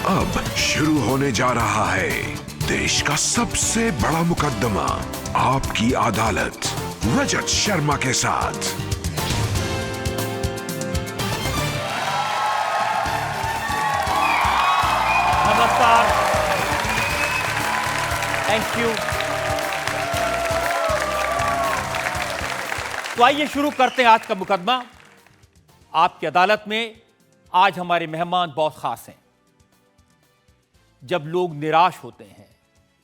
अब शुरू होने जा रहा है देश का सबसे बड़ा मुकदमा, आपकी अदालत, रजत शर्मा के साथ। नमस्कार, थैंक यू। तो आइए शुरू करते हैं आज का मुकदमा। आपकी अदालत में आज हमारे मेहमान बहुत खास हैं। जब लोग निराश होते हैं,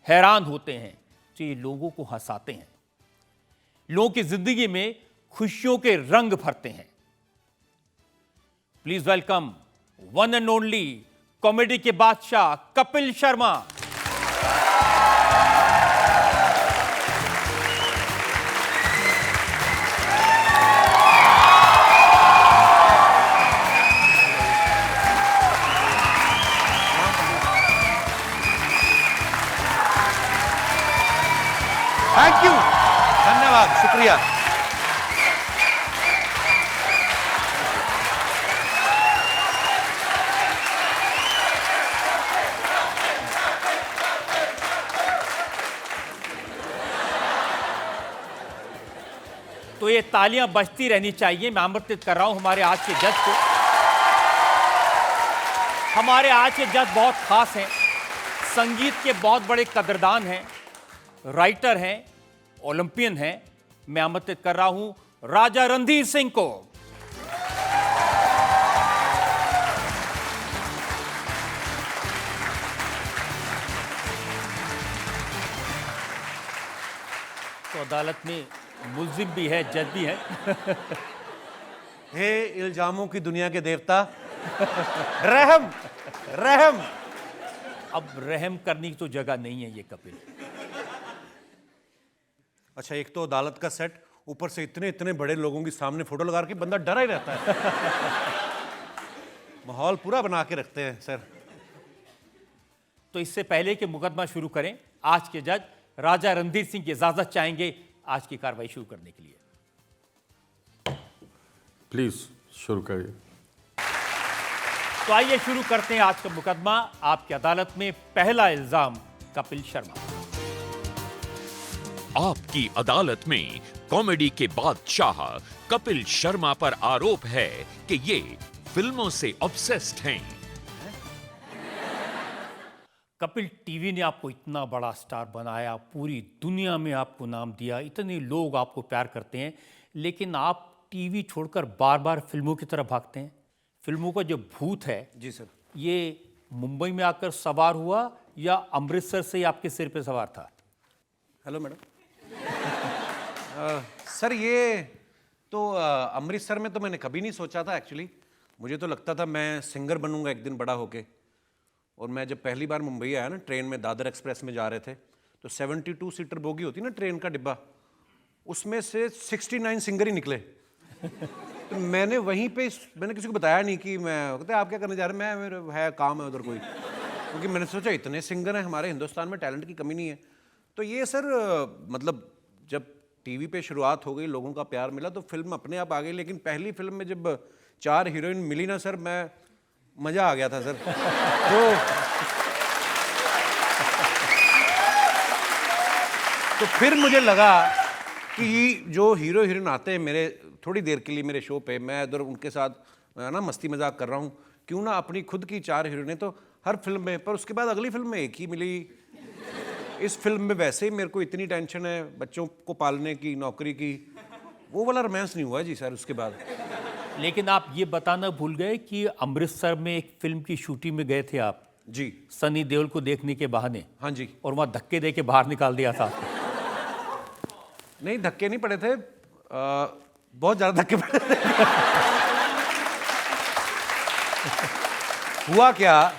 हैरान होते हैं, तो ये लोगों को हंसाते हैं, लोगों की जिंदगी में खुशियों के रंग भरते हैं। Please welcome one and only comedy के बादशाह कपिल शर्मा। थैंक यू, धन्यवाद, शुक्रिया। तो ये तालियां बजती रहनी चाहिए। मैं आमंत्रित कर रहा हूं हमारे आज के जज को। हमारे आज के जज बहुत खास हैं, संगीत के बहुत बड़े कदरदान हैं, राइटर हैं, ओलंपियन हैं। मैं आमंत्रित कर रहा हूं राजा रणधीर सिंह को। तो अदालत में मुल्जिम भी है, जज भी है। हे इल्जामों की दुनिया के देवता, रहम रहम। अब रहम करने की तो जगह नहीं है ये कपिल। अच्छा, एक तो अदालत का सेट, ऊपर से इतने इतने बड़े लोगों के सामने फोटो लगा के बंदा डरा ही रहता है। माहौल पूरा बना के रखते हैं सर। तो इससे पहले कि मुकदमा शुरू करें, आज के जज राजा रणधीर सिंह की इजाजत चाहेंगे आज की कार्रवाई शुरू करने के लिए। प्लीज शुरू करिए। तो आइए शुरू करते हैं आज का मुकदमा। आपकी अदालत में पहला इल्जाम कपिल शर्मा। आपकी अदालत में कॉमेडी के बादशाह कपिल शर्मा पर आरोप है कि ये फिल्मों से ऑब्सेस्ड हैं। कपिल, टीवी ने आपको इतना बड़ा स्टार बनाया, पूरी दुनिया में आपको नाम दिया, इतने लोग आपको प्यार करते हैं, लेकिन आप टीवी छोड़कर बार बार फिल्मों की तरफ भागते हैं। फिल्मों का जो भूत है जी सर, ये मुंबई में आकर सवार हुआ या अमृतसर से ही आपके सिर पे सवार था? Hello madam. सर ये तो अमृतसर में तो मैंने कभी नहीं सोचा था एक्चुअली। मुझे तो लगता था मैं सिंगर बनूंगा एक दिन बड़ा होके। और मैं जब पहली बार मुंबई आया ना, ट्रेन में दादर एक्सप्रेस में जा रहे थे, तो 72 सीटर बोगी होती ना ट्रेन का डिब्बा, उसमें से 69 सिंगर ही निकले। तो मैंने वहीं पे मैंने किसी को बताया नहीं कि मैं, कहते आप क्या करने जा रहे हैं, मैं मेरे है काम है उधर कोई, क्योंकि मैंने सोचा इतने सिंगर हैं हमारे हिंदुस्तान में, टैलेंट की कमी नहीं है। तो ये सर मतलब जब टीवी पे शुरुआत हो गई, लोगों का प्यार मिला, तो फिल्म अपने आप आ गई। लेकिन पहली फिल्म में जब 4 हीरोइन मिली ना सर, मैं मजा आ गया था सर। तो फिर मुझे लगा कि जो हीरो हीरोइन आते हैं मेरे थोड़ी देर के लिए मेरे शो पे, मैं इधर उनके साथ ना मस्ती मजाक कर रहा हूँ, क्यों ना अपनी खुद की 4 हीरोइनें तो हर फिल्म में, पर उसके बाद अगली फिल्म में एक ही मिली। इस फिल्म में वैसे ही मेरे को इतनी टेंशन है बच्चों को पालने की, नौकरी की, वो वाला रोमांस नहीं हुआ जी सर उसके बाद। लेकिन आप ये बताना भूल गए कि अमृतसर में एक फिल्म की शूटिंग में गए थे आप जी, सनी देओल को देखने के बहाने। हाँ जी। और वहां धक्के दे के बाहर निकाल दिया था। नहीं, धक्के नहीं पड़े थे, बहुत ज्यादा धक्के पड़े थे। हुआ क्या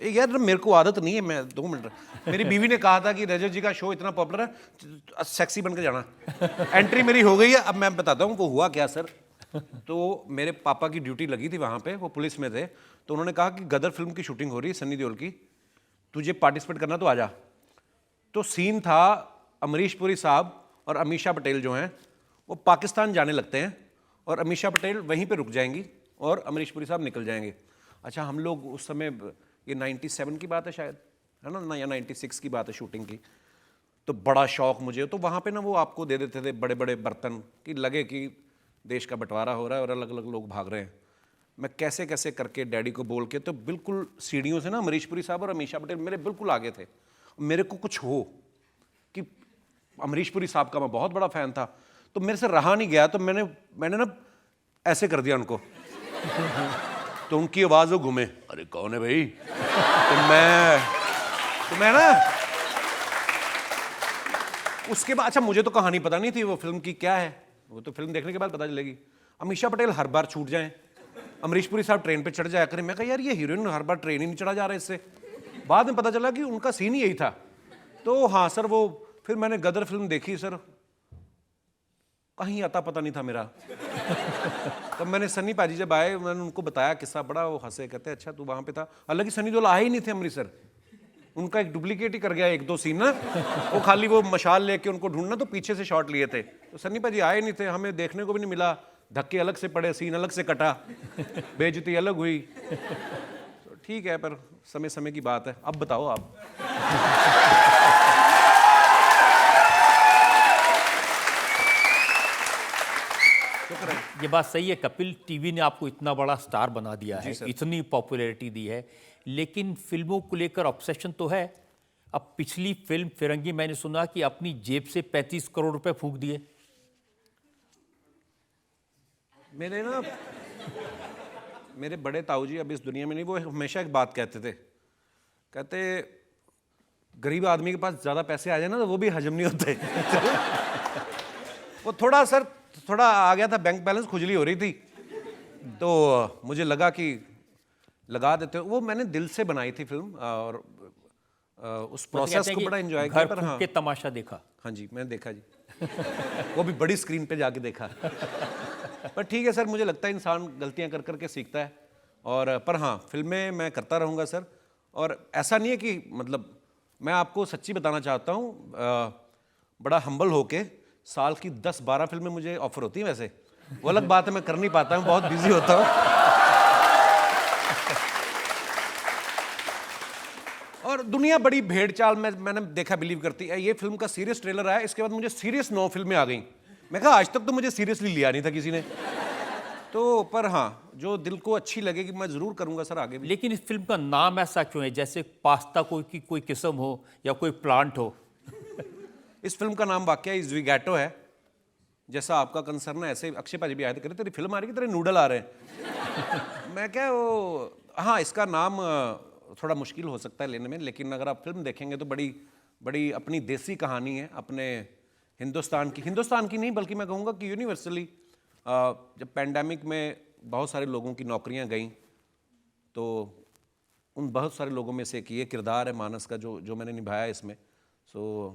यार, मेरे को आदत नहीं है, मैं 2 मिनट, मेरी बीवी ने कहा था कि रजत जी का शो इतना पॉपुलर है, सेक्सी बनकर जाना। एंट्री मेरी हो गई है, अब मैं बताता हूँ वो हुआ क्या सर। तो मेरे पापा की ड्यूटी लगी थी वहाँ पे, वो पुलिस में थे, तो उन्होंने कहा कि गदर फिल्म की शूटिंग हो रही है सनी देओल की, तुझे पार्टिसिपेट करना तो आजा। तो सीन था अमरीश पुरी साहब और अमीषा पटेल जो हैं वो पाकिस्तान जाने लगते हैं और अमीषा पटेल वहीं पे रुक जाएंगी और अमरीश पुरी साहब निकल जाएंगे। अच्छा, हम लोग उस समय ये 97 की बात है शायद, है ना, या 96 की बात है शूटिंग की। तो बड़ा शौक मुझे, तो वहाँ पे ना वो आपको दे देते थे बड़े बड़े बर्तन कि लगे कि देश का बंटवारा हो रहा है और अलग अलग लोग भाग रहे हैं। मैं कैसे कैसे करके डैडी को बोल के, तो बिल्कुल सीढ़ियों से ना अमरीश पुरी साहब और अमीषा पटेल मेरे बिल्कुल आगे थे। मेरे को कुछ हो कि अमरीश पुरी साहब का मैं बहुत बड़ा फ़ैन था, तो मेरे से रहा नहीं गया, तो मैंने ना ऐसे कर दिया उनको तो उनकी आवाज़ वो घूमे, अरे कौन है भाई? तो मैं ना उसके बाद, अच्छा मुझे तो कहानी पता नहीं थी वो फिल्म की क्या है, वो तो फिल्म देखने के बाद पता चलेगी। अमीषा पटेल हर बार छूट जाएं, अमरीश पुरी साहब ट्रेन पे चढ़ जाया करें। मैं कहा यार ये हीरोइन हर बार ट्रेन ही नहीं चढ़ा जा रहा है इससे। बाद में पता चला कि उनका सीन ही यही था। तो हाँ सर, वो फिर मैंने गदर फिल्म देखी सर, कहीं आता पता नहीं था मेरा। तब मैंने सनी पाजी जब आए, मैंने उनको बताया किस्सा, बड़ा वो हंसे, कहते अच्छा तू वहाँ पे था। हालांकि सनी देओल आए ही नहीं थे अमृतसर, उनका एक डुप्लीकेट ही कर गया एक दो सीन ना, वो खाली वो मशाल लेके उनको ढूंढना, तो पीछे से शॉट लिए थे। तो सन्नी पाजी आए नहीं थे, हमें देखने को भी नहीं मिला, धक्के अलग से पड़े, सीन अलग से कटा, बेइज्जती अलग हुई। तो ठीक है, पर समय समय की बात है। अब बताओ आप। ये बात सही है, कपिल टीवी ने आपको इतना बड़ा स्टार बना दिया है, इतनी पॉपुलैरिटी दी है, लेकिन फिल्मों को लेकर ऑब्सेशन तो है। अब पिछली फिल्म फिरंगी मैंने सुना कि अपनी जेब से 35 करोड़ रुपए फूंक दिए। मेरे बड़े ताऊ जी अब इस दुनिया में नहीं, वो हमेशा एक बात कहते थे, कहते गरीब आदमी के पास ज्यादा पैसे आ जाए ना तो वो भी हजम नहीं होते। वो थोड़ा आ गया था, बैंक बैलेंस खुजली हो रही थी, तो मुझे लगा कि लगा देते हो। वो मैंने दिल से बनाई थी फिल्म, और उस प्रोसेस को बड़ा एंजॉय किया। पर हाँ, के तमाशा देखा। हाँ जी, मैंने देखा जी। वो भी बड़ी स्क्रीन पे जाके देखा। पर ठीक है सर, मुझे लगता है इंसान गलतियां कर करके सीखता है। और पर हाँ, फिल्में मैं करता रहूँगा सर। और ऐसा नहीं है कि, मतलब मैं आपको सच्ची बताना चाहता हूँ, बड़ा हम्बल होके साल की 10-12 फिल्में मुझे ऑफर होती हैं। वैसे वो अलग बात है, मैं कर नहीं पाता हूँ, बहुत बिजी होता हूँ। और दुनिया बड़ी भेड़ चाल में मैंने देखा बिलीव करती है। ये फिल्म का सीरियस ट्रेलर आया, इसके बाद मुझे सीरियस 9 फिल्में आ गई। मैं कहा आज तक तो मुझे सीरियसली लिया नहीं था किसी ने। तो पर हाँ, जो दिल को अच्छी लगेगी मैं जरूर करूंगा सर आगे भी। लेकिन इस फिल्म का नाम ऐसा क्यों है, जैसे पास्ता कोई किस्म हो या कोई प्लांट हो? इस फिल्म का नाम वाकई ज़्विगैटो है। जैसा आपका कंसर्न है, ऐसे अक्षय पाजी भी आए थे, कह रहे तेरी फिल्म आ रही है, तेरे नूडल आ रहे हैं। मैं क्या वो, हाँ इसका नाम थोड़ा मुश्किल हो सकता है लेने में, लेकिन अगर आप फिल्म देखेंगे तो बड़ी बड़ी अपनी देसी कहानी है, अपने हिंदुस्तान की नहीं बल्कि मैं कहूँगा कि यूनिवर्सली। जब पैंडेमिक में बहुत सारे लोगों की नौकरियां गईं, तो उन बहुत सारे लोगों में से एक ये किरदार है मानस का, जो मैंने निभाया इसमें। सो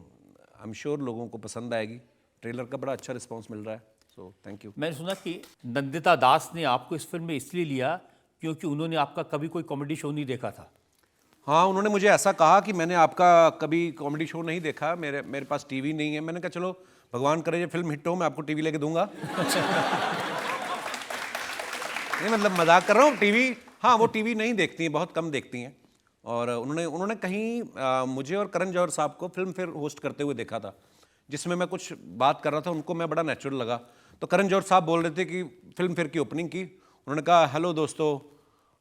आई एम श्योर लोगों को पसंद आएगी। ट्रेलर का बड़ा अच्छा रिस्पांस मिल रहा है, सो थैंक यू। मैंने सुना कि नंदिता दास ने आपको इस फिल्म में इसलिए लिया क्योंकि उन्होंने आपका कभी कोई कॉमेडी शो नहीं देखा था। हाँ, उन्होंने मुझे ऐसा कहा कि मैंने आपका कभी कॉमेडी शो नहीं देखा, मेरे पास टीवी नहीं है। मैंने कहा चलो भगवान करे ये फिल्म हिट हो, मैं आपको टीवी लेके दूंगा। नहीं मतलब मजाक कर रहा हूँ। टीवी, हाँ वो टीवी नहीं देखती हैं, बहुत कम देखती हैं। और उन्होंने कहीं मुझे और करण जौहर साहब को फिल्म फेयर होस्ट करते हुए देखा था, जिसमें मैं कुछ बात कर रहा था, उनको मैं बड़ा नेचुरल लगा। तो करण जौहर साहब बोल रहे थे कि फिल्म फेयर की ओपनिंग की, उन्होंने कहा हेलो दोस्तों,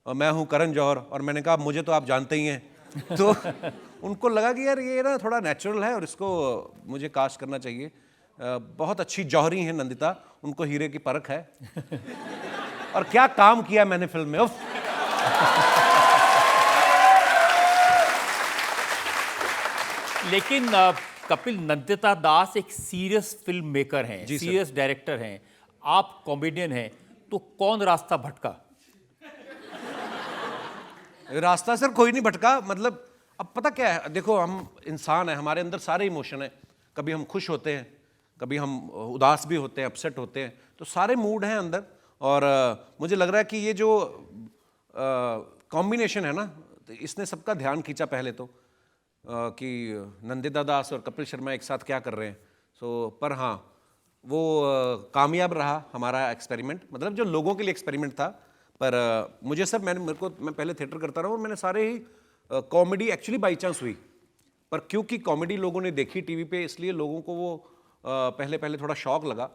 मैं हूँ करण जौहर, और मैंने कहा मुझे तो आप जानते ही हैं। तो उनको लगा कि यार ये ना थोड़ा नेचुरल है और इसको मुझे कास्ट करना चाहिए। बहुत अच्छी जौहरी हैं नंदिता, उनको हीरे की परख है। और क्या काम किया मैंने फिल्म में, उफ। लेकिन कपिल, नंदिता दास एक सीरियस फिल्म मेकर हैं, सीरियस डायरेक्टर हैं, आप कॉमेडियन हैं, तो कौन रास्ता भटका? रास्ता सर कोई नहीं भटका। मतलब अब पता क्या है, देखो हम इंसान हैं, हमारे अंदर सारे इमोशन हैं। कभी हम खुश होते हैं, कभी हम उदास भी होते हैं, अपसेट होते हैं, तो सारे मूड हैं अंदर। और मुझे लग रहा है कि ये जो कॉम्बिनेशन है ना, तो इसने सबका ध्यान खींचा पहले तो, कि नंदिता दास और कपिल शर्मा एक साथ क्या कर रहे हैं। सो पर हाँ, वो कामयाब रहा हमारा एक्सपेरिमेंट, मतलब जो लोगों के लिए एक्सपेरिमेंट था। पर मुझे सर मैं पहले थिएटर करता रहा और मैंने सारे ही कॉमेडी एक्चुअली बाई चांस हुई, पर क्योंकि कॉमेडी लोगों ने देखी टीवी पे, इसलिए लोगों को वो पहले पहले थोड़ा शौक लगा।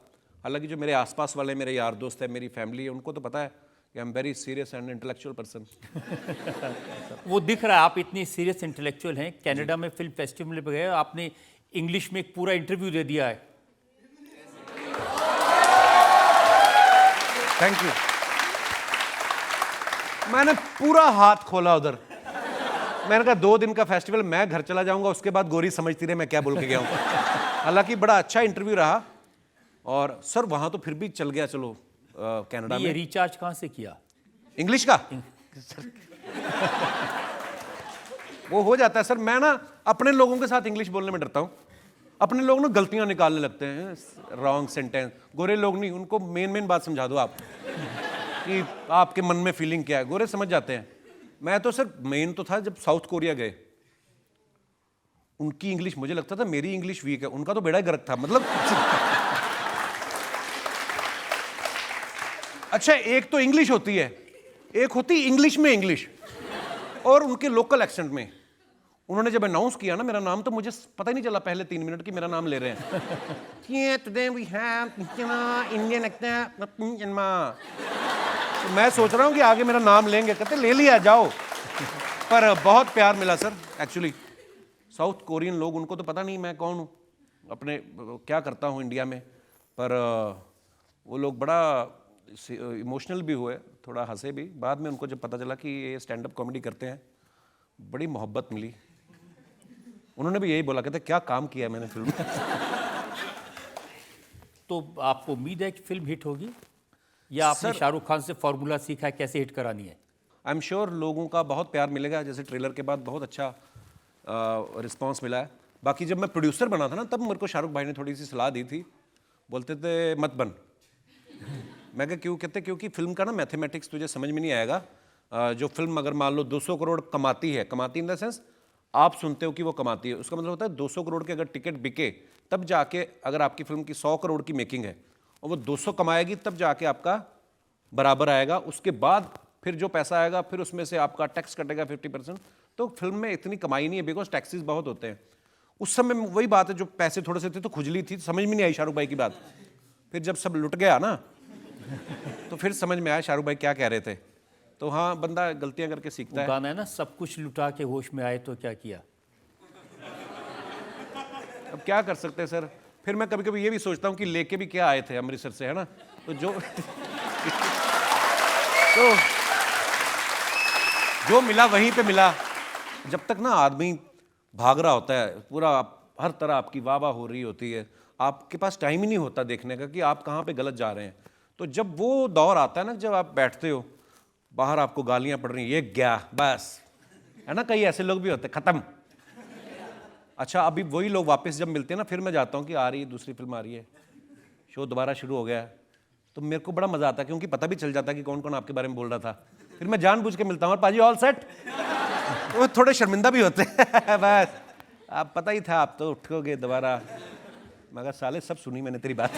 हालांकि जो मेरे आसपास वाले मेरे यार दोस्त हैं, मेरी फैमिली है, उनको तो पता है कि I am very serious and intellectual person. वो दिख रहा है, आप इतनी सीरियस इंटेलेक्चुअल हैं। कनाडा में फिल्म फेस्टिवल में गए, आपने इंग्लिश में एक पूरा इंटरव्यू दे दिया है। Thank you. मैंने पूरा हाथ खोला उधर। मैंने कहा 2 दिन का फेस्टिवल, मैं घर चला जाऊंगा, उसके बाद गोरी समझती रहे मैं क्या बोल के गया हूं। हालांकि बड़ा अच्छा इंटरव्यू रहा, और सर वहां तो फिर भी चल गया। चलो कनाडा ये में रिचार्ज कहाँ से किया? इंग्लिश का वो हो जाता है सर। मैं ना अपने लोगों के साथ इंग्लिश बोलने में डरता हूं। अपने लोग ना गलतियां निकालने लगते हैं, रॉन्ग सेंटेंस। गोरे लोग नहीं, उनको मेन बात समझा दो आप कि आपके मन में फीलिंग क्या है, गोरे समझ जाते हैं। मैं तो सर मेन तो था जब साउथ कोरिया गए, उनकी इंग्लिश मुझे लगता था मेरी इंग्लिश वीक है, उनका तो बेड़ा ही गर्क था। मतलब अच्छा, एक तो इंग्लिश होती है, एक होती इंग्लिश में इंग्लिश, और उनके लोकल एक्सेंट में। उन्होंने जब अनाउंस किया ना मेरा नाम, तो मुझे पता ही नहीं चला पहले 3 मिनट की मेरा नाम ले रहे हैं। Today we have Indian actor. मैं सोच रहा हूं कि आगे मेरा नाम लेंगे, कहते ले लिया जाओ। पर बहुत प्यार मिला सर। एक्चुअली साउथ कोरियन लोग, उनको तो पता नहीं मैं कौन हूँ, अपने क्या करता हूँ इंडिया में, पर वो लोग बड़ा इमोशनल भी हुए, थोड़ा हंसे भी। बाद में उनको जब पता चला कि ये स्टैंड अप कॉमेडी करते हैं, बड़ी मोहब्बत मिली। उन्होंने भी यही बोला, कहते क्या काम किया है मैंने फिल्म में। तो आपको उम्मीद है कि फिल्म हिट होगी, या आपने शाहरुख खान से फॉर्मूला सीखा है कैसे हिट करानी है? आई एम श्योर लोगों का बहुत प्यार मिलेगा। जैसे ट्रेलर के बाद बहुत अच्छा रिस्पांस मिला है। बाकी जब मैं प्रोड्यूसर बना था ना, तब मेरे को शाहरुख भाई ने थोड़ी सी सलाह दी थी। बोलते थे मत बन। मैं कहा क्यों? कहते क्योंकि फिल्म का ना मैथमेटिक्स तुझे समझ में नहीं आएगा। जो फिल्म अगर मान लो 200 करोड़ कमाती है, कमाती इन द सेंस आप सुनते हो कि वो कमाती है, उसका मतलब होता है 200 करोड़ के अगर टिकट बिके, तब जाके अगर आपकी फिल्म की 100 करोड़ की मेकिंग है और वो 200 कमाएगी, तब जाके आपका बराबर आएगा। उसके बाद फिर जो पैसा आएगा, फिर उसमें से आपका टैक्स कटेगा 50%। तो फिल्म में इतनी कमाई नहीं है, बिकॉज टैक्सेस बहुत होते हैं। उस समय वही बात है, जो पैसे थोड़े से थे तो खुजली थी, समझ में नहीं आई शाहरुख भाई की बात। फिर जब सब लुट गया ना, तो फिर समझ में आया शाहरुख भाई क्या कह रहे थे। तो हाँ, बंदा गलतियां करके सीखता है। गाना है ना, सब कुछ लुटा के होश में आए तो क्या किया। अब क्या कर सकते हैं सर। फिर मैं कभी कभी ये भी सोचता हूँ कि लेके भी क्या आए थे अमृतसर से, है ना। तो जो मिला वहीं पे मिला। जब तक ना आदमी भाग रहा होता है, पूरा हर तरह आपकी वाह वाह हो रही होती है, आपके पास टाइम ही नहीं होता देखने का कि आप कहाँ पे गलत जा रहे हैं। तो जब वो दौर आता है ना, जब आप बैठते हो, बाहर आपको गालियां पड़ रही हैं, ये गया बस, है ना। कई ऐसे लोग भी होते हैं, खत्म। अच्छा, अभी वही लोग वापस जब मिलते हैं ना, फिर मैं जाता हूँ कि आ रही है दूसरी फिल्म, आ रही है, शो दोबारा शुरू हो गया है, तो मेरे को बड़ा मजा आता है, क्योंकि पता भी चल जाता है कि कौन कौन आपके बारे में बोल रहा था। फिर मैं जानबूझ के मिलता हूँ, पाजी ऑल सेट। वो थोड़े शर्मिंदा भी होते हैं। बस आप पता ही था, आप तो उठोगे दोबारा। मगर साले सब सुनी मैंने तेरी बात।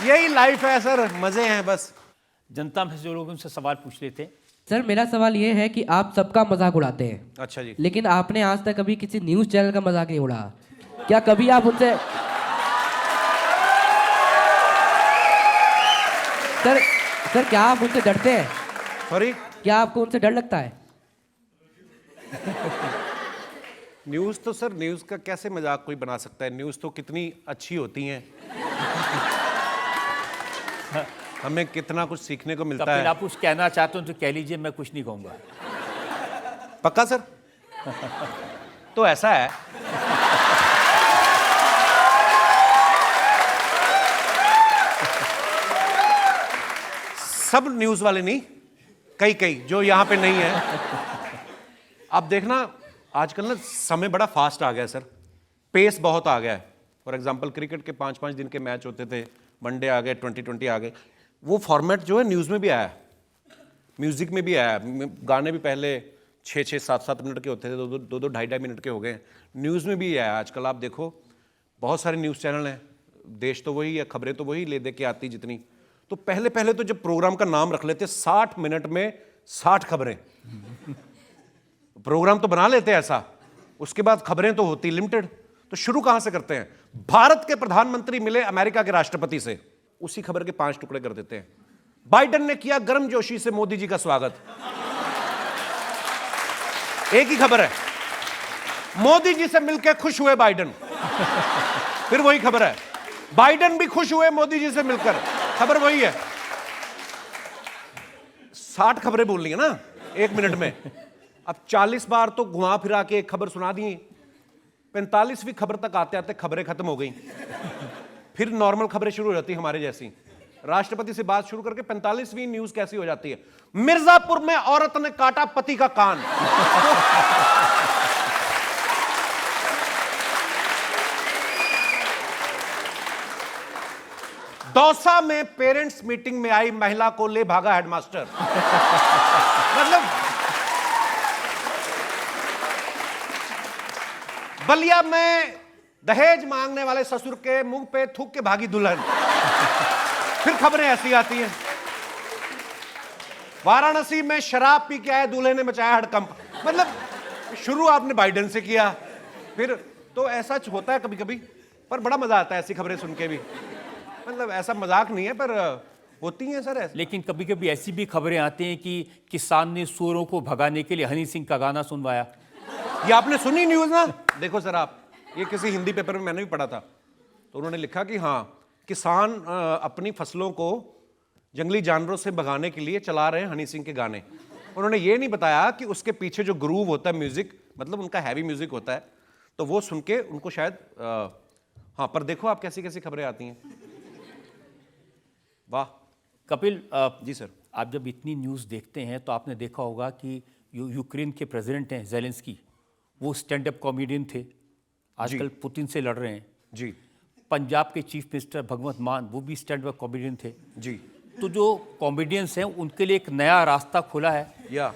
यही लाइफ है सर, मजे हैं बस। जनता में से जो लोग उनसे सवाल पूछ लेते हैं। सर मेरा सवाल ये है कि आप सबका मजाक उड़ाते हैं। अच्छा जी। लेकिन आपने आज तक कभी किसी न्यूज़ चैनल का मजाक नहीं उड़ाया। क्या कभी आप उनसे सर क्या आप उनसे डरते हैं? सॉरी, क्या आपको उनसे डर लगता है? न्यूज़ तो सर, न्यूज़ का कैसे मजाक कोई बना सकता है। न्यूज़ तो कितनी अच्छी होती हैं, हमें कितना कुछ सीखने को मिलता कपिल, है। आप कुछ कहना चाहते हो तो कह लीजिए, मैं कुछ नहीं कहूंगा। पक्का सर? तो ऐसा है, सब न्यूज़ वाले नहीं, कई जो यहां पे नहीं है। आप देखना आजकल ना समय बड़ा फास्ट आ गया है सर, पेस बहुत आ गया है। फॉर एग्जांपल क्रिकेट के 5-5 दिन के मैच होते थे, वनडे आ गए, 2020 आ गए। वो फॉर्मेट जो है न्यूज़ में भी आया, म्यूजिक में भी आया। गाने भी पहले 6-6, 7-7 मिनट के होते थे, 2-2, 2.5 मिनट के हो गए। न्यूज़ में भी आया। आजकल आप देखो बहुत सारे न्यूज़ चैनल हैं, देश तो वही है, खबरें तो वही ले दे के आती जितनी। तो पहले तो जब प्रोग्राम का नाम रख लेते 60 मिनट में 60 खबरें। प्रोग्राम तो बना लेते हैं ऐसा, उसके बाद खबरें तो होती लिमिटेड। तो शुरू कहां से करते हैं? भारत के प्रधानमंत्री मिले अमेरिका के राष्ट्रपति से, उसी खबर के 5 टुकड़े कर देते हैं। बाइडेन ने किया गर्मजोशी से मोदी जी का स्वागत, एक ही खबर है। मोदी जी से मिलकर खुश हुए बाइडेन, फिर वही खबर है। बाइडेन भी खुश हुए मोदी जी से मिलकर, खबर वही है। 60 खबरें बोलनी है ना 1 मिनट में। अब 40 बार तो घुमा फिरा के एक खबर सुना दी। 45वीं खबर तक आते आते खबरें खत्म हो गई। फिर नॉर्मल खबरें शुरू हो जाती हमारे जैसी। राष्ट्रपति से बात शुरू करके 45वीं न्यूज कैसी हो जाती है? मिर्जापुर में औरत ने काटा पति का कान। दौसा में पेरेंट्स मीटिंग में आई महिला को ले भागा हेडमास्टर। मतलब बलिया में दहेज मांगने वाले ससुर के मुंह पे थूक के भागी दुल्हन। फिर खबरें ऐसी आती हैं। वाराणसी में शराब पी के आए दूल्हे ने मचाया हड़कंप। मतलब शुरू आपने बाइडेन से किया, फिर तो ऐसा होता है कभी कभी, पर बड़ा मजा आता है ऐसी खबरें सुन के भी। मतलब ऐसा मजाक नहीं है, पर होती हैं सर ऐसे। लेकिन कभी कभी ऐसी भी खबरें आती हैं कि किसान ने सूअरों को भगाने के लिए हनी सिंह का गाना सुनवाया। ये आपने सुनी न्यूज ना? देखो सर आप, ये किसी हिंदी पेपर में मैंने भी पढ़ा था, तो उन्होंने लिखा कि हाँ किसान अपनी फसलों को जंगली जानवरों से भगाने के लिए चला रहे हैं हनी सिंह के गाने। उन्होंने ये नहीं बताया कि उसके पीछे जो ग्रूव होता है म्यूजिक, मतलब उनका हैवी म्यूजिक होता है, तो वो सुन के उनको शायद हाँ। पर देखो आप कैसी कैसी खबरें आती हैं। वाह। कपिल जी सर। आप जब इतनी न्यूज़ देखते हैं तो आपने देखा होगा कि यूक्रेन के प्रेसिडेंट हैं ज़ेलेंस्की, वो स्टैंड अप कॉमेडियन थे, आजकल पुतिन से लड़ रहे हैं जी। पंजाब के चीफ मिनिस्टर भगवंत मान, वो भी स्टैंड अप कॉमेडियन थे जी। तो जो कॉमेडियंस हैं उनके लिए एक नया रास्ता खुला है। या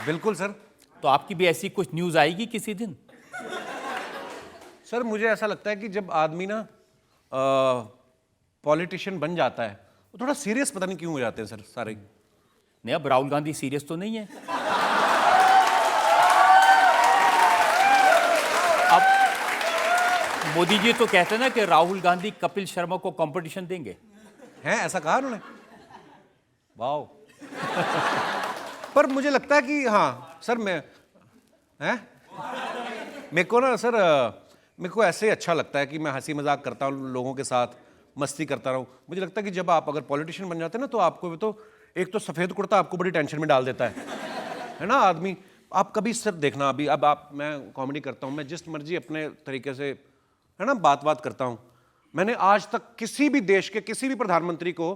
बिल्कुल सर। तो आपकी भी ऐसी कुछ न्यूज़ आएगी किसी दिन? सर मुझे ऐसा लगता है कि जब आदमी ना पॉलिटिशियन बन जाता है, वो थोड़ा सीरियस पता नहीं क्यों हो जाते हैं सर सारे। नहीं, अब राहुल गांधी सीरियस तो नहीं है। अब मोदी जी तो कहते हैं ना कि राहुल गांधी कपिल शर्मा को कंपटीशन देंगे। हैं, ऐसा कहा उन्होंने? वाओ। पर मुझे लगता है कि हाँ सर, मैं हैं मेरे को ना सर, मेरे को ऐसे अच्छा लगता है कि मैं हंसी मजाक करता हूँ लोगों के साथ, मस्ती करता रहूँ। मुझे लगता है कि जब आप अगर पॉलिटिशियन बन जाते हैं ना, तो आपको भी तो एक तो सफ़ेद कुर्ता आपको बड़ी टेंशन में डाल देता है ना आदमी। आप कभी सर देखना, अभी अब आप, मैं कॉमेडी करता हूँ, मैं जिस मर्जी अपने तरीके से है ना बात करता हूँ। मैंने आज तक किसी भी देश के किसी भी प्रधानमंत्री को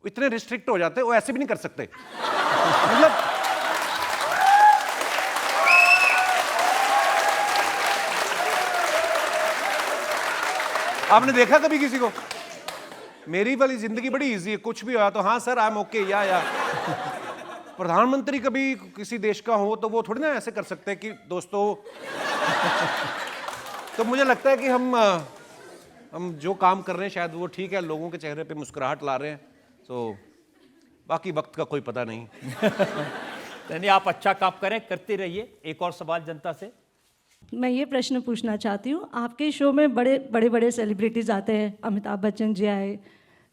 इतने रिस्ट्रिक्ट हो जाते, वो ऐसे भी नहीं कर सकते। मतलब आपने देखा कभी किसी को? मेरी वाली जिंदगी बड़ी इजी है, कुछ भी हुआ तो हाँ सर आई एम ओके या प्रधानमंत्री कभी किसी देश का हो तो वो थोड़ी ना ऐसे कर सकते हैं कि दोस्तों। तो मुझे लगता है कि हम जो काम कर रहे हैं शायद वो ठीक है, लोगों के चेहरे पे मुस्कुराहट ला रहे हैं, तो बाकी वक्त का कोई पता नहीं। यानी आप अच्छा काम करें, करते रहिए। एक और सवाल जनता से। मैं ये प्रश्न पूछना चाहती हूँ, आपके शो में बड़े सेलिब्रिटीज़ आते हैं, अमिताभ बच्चन जी आए,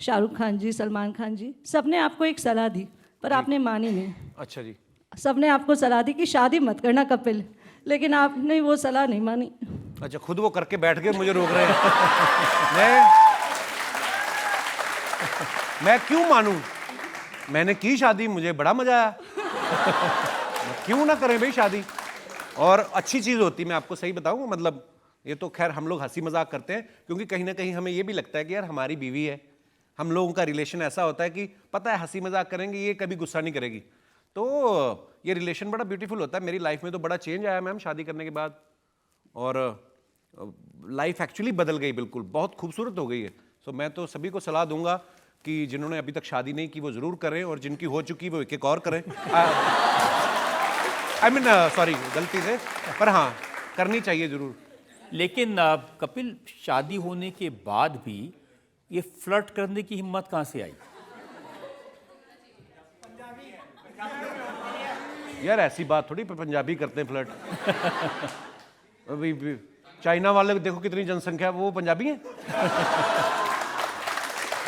शाहरुख खान जी, सलमान खान जी, सबने आपको एक सलाह दी पर आपने मानी नहीं। अच्छा जी। सबने आपको सलाह दी कि शादी मत करना कपिल, लेकिन आपने वो सलाह नहीं मानी। अच्छा, खुद वो करके बैठ गए, मुझे रोक रहे हैं। मैं क्यों मानूं? मैंने की शादी, मुझे बड़ा मजा आया। क्यों ना करें भाई शादी, और अच्छी चीज़ होती। मैं आपको सही बताऊं, मतलब ये तो खैर हम लोग हंसी मजाक करते हैं, क्योंकि कहीं ना कहीं हमें ये भी लगता है कि यार हमारी बीवी है, हम लोगों का रिलेशन ऐसा होता है कि पता है हंसी मजाक करेंगे, ये कभी गुस्सा नहीं करेगी, तो ये रिलेशन बड़ा ब्यूटीफुल होता है। मेरी लाइफ में तो बड़ा चेंज आया मैम शादी करने के बाद, और लाइफ एक्चुअली बदल गई, बिल्कुल बहुत खूबसूरत हो गई है। सो मैं तो सभी को सलाह दूंगा कि जिन्होंने अभी तक शादी नहीं की वो ज़रूर करें, और जिनकी हो चुकी वो एक और करें। आई मीन सॉरी, गलती से, पर हाँ करनी चाहिए ज़रूर। लेकिन कपिल, शादी होने के बाद भी ये फ्लर्ट करने की हिम्मत कहाँ से आई? यार ऐसी बात थोड़ी, पंजाबी करते हैं फ्लर्ट। अभी चाइना वाले देखो कितनी जनसंख्या है, वो पंजाबी हैं।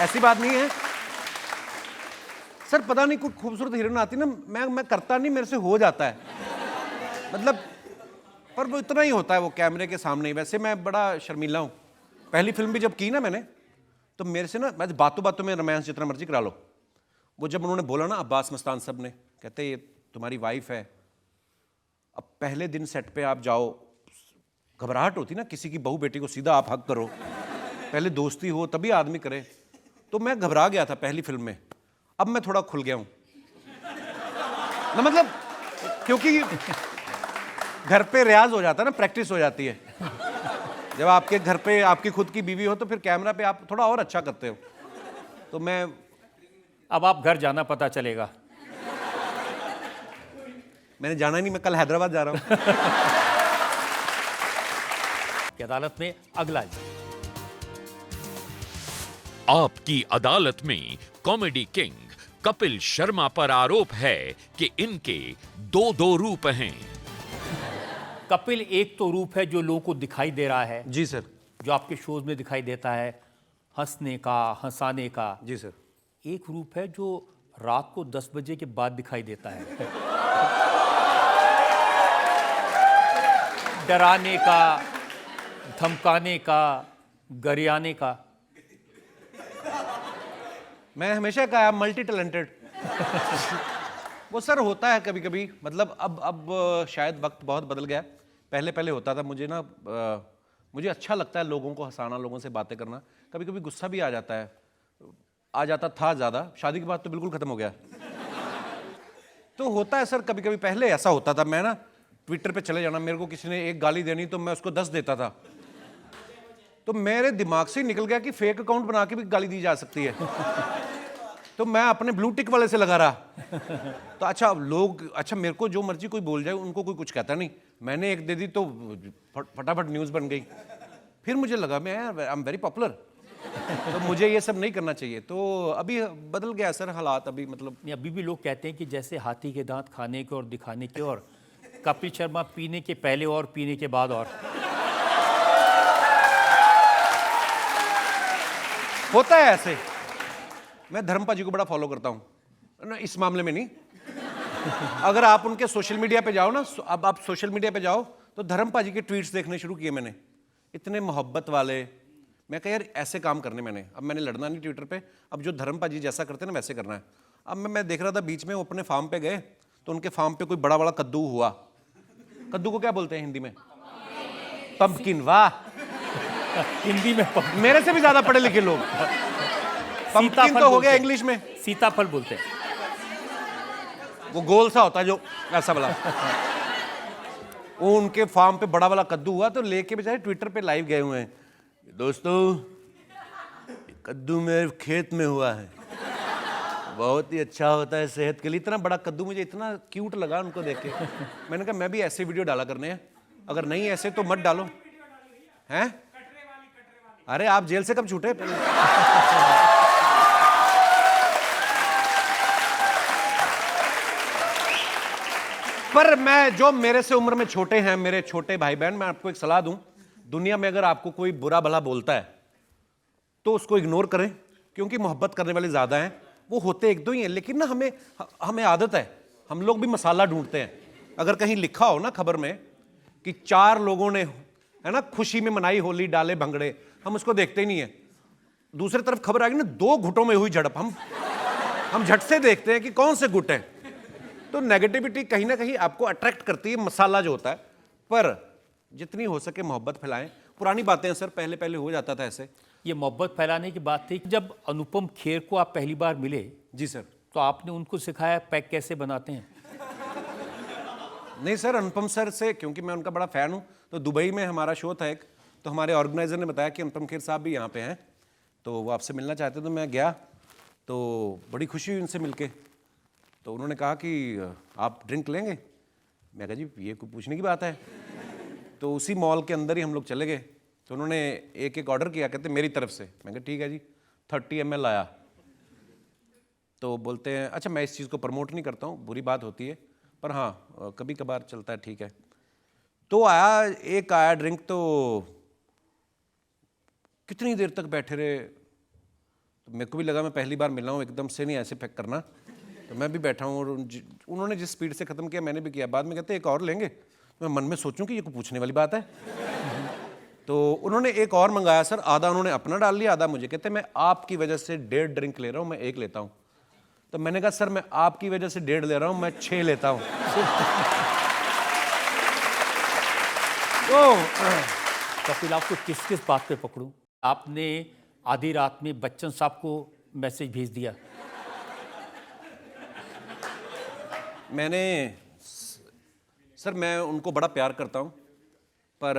ऐसी बात नहीं है सर, पता नहीं कुछ खूबसूरत हीरोइन आती ना, मैं करता नहीं, मेरे से हो जाता है, मतलब, पर वो इतना ही होता है वो कैमरे के सामने ही। वैसे मैं बड़ा शर्मीला हूँ। पहली फिल्म भी जब की ना मैंने, तो मेरे से ना, मैं बातों बातों में रोमांस जितना मर्जी करा लो। वो जब उन्होंने बोला ना, अब्बास मस्तान साहब ने, कहते ये तुम्हारी वाइफ है, अब पहले दिन सेट पे आप जाओ, घबराहट होती ना किसी की बहू बेटी को सीधा आप हक करो, पहले दोस्ती हो तभी आदमी करे। तो मैं घबरा गया था पहली फिल्म में, अब मैं थोड़ा खुल गया हूं ना, मतलब क्योंकि घर पे रियाज हो जाता है ना, प्रैक्टिस हो जाती है। जब आपके घर पे आपकी खुद की बीवी हो तो फिर कैमरा पे आप थोड़ा और अच्छा करते हो। तो मैं, अब आप घर जाना पता चलेगा। मैंने जाना ही नहीं, मैं कल हैदराबाद जा रहा हूँ। की अदालत में अगला आपकी अदालत में कॉमेडी किंग कपिल शर्मा पर आरोप है कि इनके दो रूप हैं। कपिल, एक तो रूप है जो लोगों को दिखाई दे रहा है, जी सर। जो आपके शोज में दिखाई देता है, हंसने का, हंसाने का। जी सर। एक रूप है जो रात को 10 बजे के बाद दिखाई देता है, डराने का, धमकाने का, गरियाने का। मैं हमेशा कहा मल्टी टैलेंटेड। वो सर होता है कभी कभी, मतलब अब शायद वक्त बहुत बदल गया। पहले पहले होता था, मुझे ना मुझे अच्छा लगता है लोगों को हंसाना, लोगों से बातें करना। कभी कभी गुस्सा भी आ जाता है, आ जाता था ज़्यादा, शादी के बाद तो बिल्कुल ख़त्म हो गया। तो होता है सर कभी कभी, पहले ऐसा होता था, मैं ना ट्विटर पे चले जाना, मेरे को किसी ने एक गाली देनी तो मैं उसको 10 देता था। तो मेरे दिमाग से ही निकल गया कि फेक अकाउंट बना के भी गाली दी जा सकती है। तो मैं अपने ब्लू टिक वाले से लगा रहा। तो अच्छा लोग, अच्छा मेरे को जो मर्जी कोई बोल जाए, उनको कोई कुछ कहता नहीं। मैंने एक दे दी तो फटाफट न्यूज़ बन गई। फिर मुझे लगा मैं आई एम वेरी पॉपुलर, तो मुझे ये सब नहीं करना चाहिए। तो अभी बदल गया सर हालात, अभी मतलब अभी भी लोग कहते हैं कि जैसे हाथी के दांत खाने के और दिखाने के, और कपिल शर्मा पीने के पहले और पीने के बाद और। होता है ऐसे। मैं धर्मपा जी को बड़ा फॉलो करता हूँ ना, इस मामले में नहीं। अगर आप उनके सोशल मीडिया पे जाओ ना, अब आप सोशल मीडिया पे जाओ तो धर्मपा जी के ट्वीट्स देखने शुरू किए मैंने, इतने मोहब्बत वाले। मैं कहा यार ऐसे काम करने मैंने, अब मैंने लड़ना नहीं ट्विटर पे, अब जो धर्मपा जी जैसा करते हैं ना वैसे करना है। अब मैं देख रहा था बीच में वो अपने फार्म पे गए, तो उनके फार्म पे कोई बड़ा बड़ा कद्दू हुआ। कद्दू को क्या बोलते हैं हिंदी में? पंपकिन। वाह, हिंदी में मेरे से भी ज्यादा पढ़े लिखे लोग। पंपकिन तो हो गया इंग्लिश में, सीताफल बोलते हैं। वो गोल सा होता है जो ऐसा वाला। वो उनके फार्म पे बड़ा वाला कद्दू हुआ, तो लेके बेचारे ट्विटर पे लाइव गए हुए हैं, दोस्तों कद्दू मेरे खेत में हुआ है, बहुत ही अच्छा होता है सेहत के लिए। इतना बड़ा कद्दू, मुझे इतना क्यूट लगा उनको देख के। मैंने कहा मैं भी ऐसे वीडियो डाला करने हैं, अगर नहीं ऐसे तो मत डालो। हैं? अरे आप जेल से कब छूटे? पर मैं, जो मेरे से उम्र में छोटे हैं, मेरे छोटे भाई बहन, मैं आपको एक सलाह दूं, दुनिया में अगर आपको कोई बुरा भला बोलता है तो उसको इग्नोर करें, क्योंकि मोहब्बत करने वाले ज्यादा हैं। वो होते एक दो ही हैं, लेकिन ना हमें आदत है, हम लोग भी मसाला ढूंढते हैं। अगर कहीं लिखा हो ना खबर में कि 4 लोगों ने, है ना, खुशी में मनाई होली, डाले भंगड़े, हम उसको देखते ही नहीं है। दूसरी तरफ खबर आ गई ना 2 गुटों में हुई झड़प, हम झट से देखते हैं कि कौन से गुट हैं। तो नेगेटिविटी कहीं ना कहीं आपको अट्रैक्ट करती है, मसाला जो होता है। पर जितनी हो सके मोहब्बत फैलाएं। पुरानी बातें हैं सर, पहले पहले हो जाता था ऐसे। ये मोहब्बत फैलाने की बात थी। जब अनुपम खेर को आप पहली बार मिले, जी सर, तो आपने उनको सिखाया पैक कैसे बनाते हैं? नहीं सर, अनुपम सर से, क्योंकि मैं उनका बड़ा फ़ैन हूँ, तो दुबई में हमारा शो था एक, तो हमारे ऑर्गेनाइज़र ने बताया कि अनुपम खेर साहब भी यहाँ पे हैं, तो वो आपसे मिलना चाहते। तो मैं गया, तो बड़ी खुशी हुई उनसे मिलके। तो उन्होंने कहा कि आप ड्रिंक लेंगे? मैं कहा जी ये कोई पूछने की बात है। तो उसी मॉल के अंदर ही हम लोग चले गए। तो उन्होंने एक एक ऑर्डर किया, कहते मेरी तरफ से। मैं कहा ठीक है जी। 30 ml आया। तो बोलते हैं अच्छा मैं इस चीज़ को प्रमोट नहीं करता हूँ, बुरी बात होती है, पर हाँ कभी कभार चलता है, ठीक है। तो आया ड्रिंक, तो कितनी देर तक बैठे रहे। तो मेरे को भी लगा मैं पहली बार मिला हूँ, एकदम से नहीं ऐसे पैक करना। तो मैं भी बैठा हूँ और उन्होंने जिस स्पीड से ख़त्म किया मैंने भी किया। बाद में कहते एक और लेंगे। मैं मन में सोचूं कि ये कोई पूछने वाली बात है। तो उन्होंने एक और मंगाया सर, आधा उन्होंने अपना डाल लिया, आधा मुझे। कहते मैं आपकी वजह से 1.5 ड्रिंक ले रहा हूँ, मैं 1 लेता हूँ। तो मैंने कहा सर मैं आपकी वजह से 1.5 ले रहा हूँ, मैं 6 लेता हूँ। तो कपिल आपको किस किस बात पे पकड़ूं? आपने आधी रात में बच्चन साहब को मैसेज भेज दिया। मैंने सर मैं उनको बड़ा प्यार करता हूँ, पर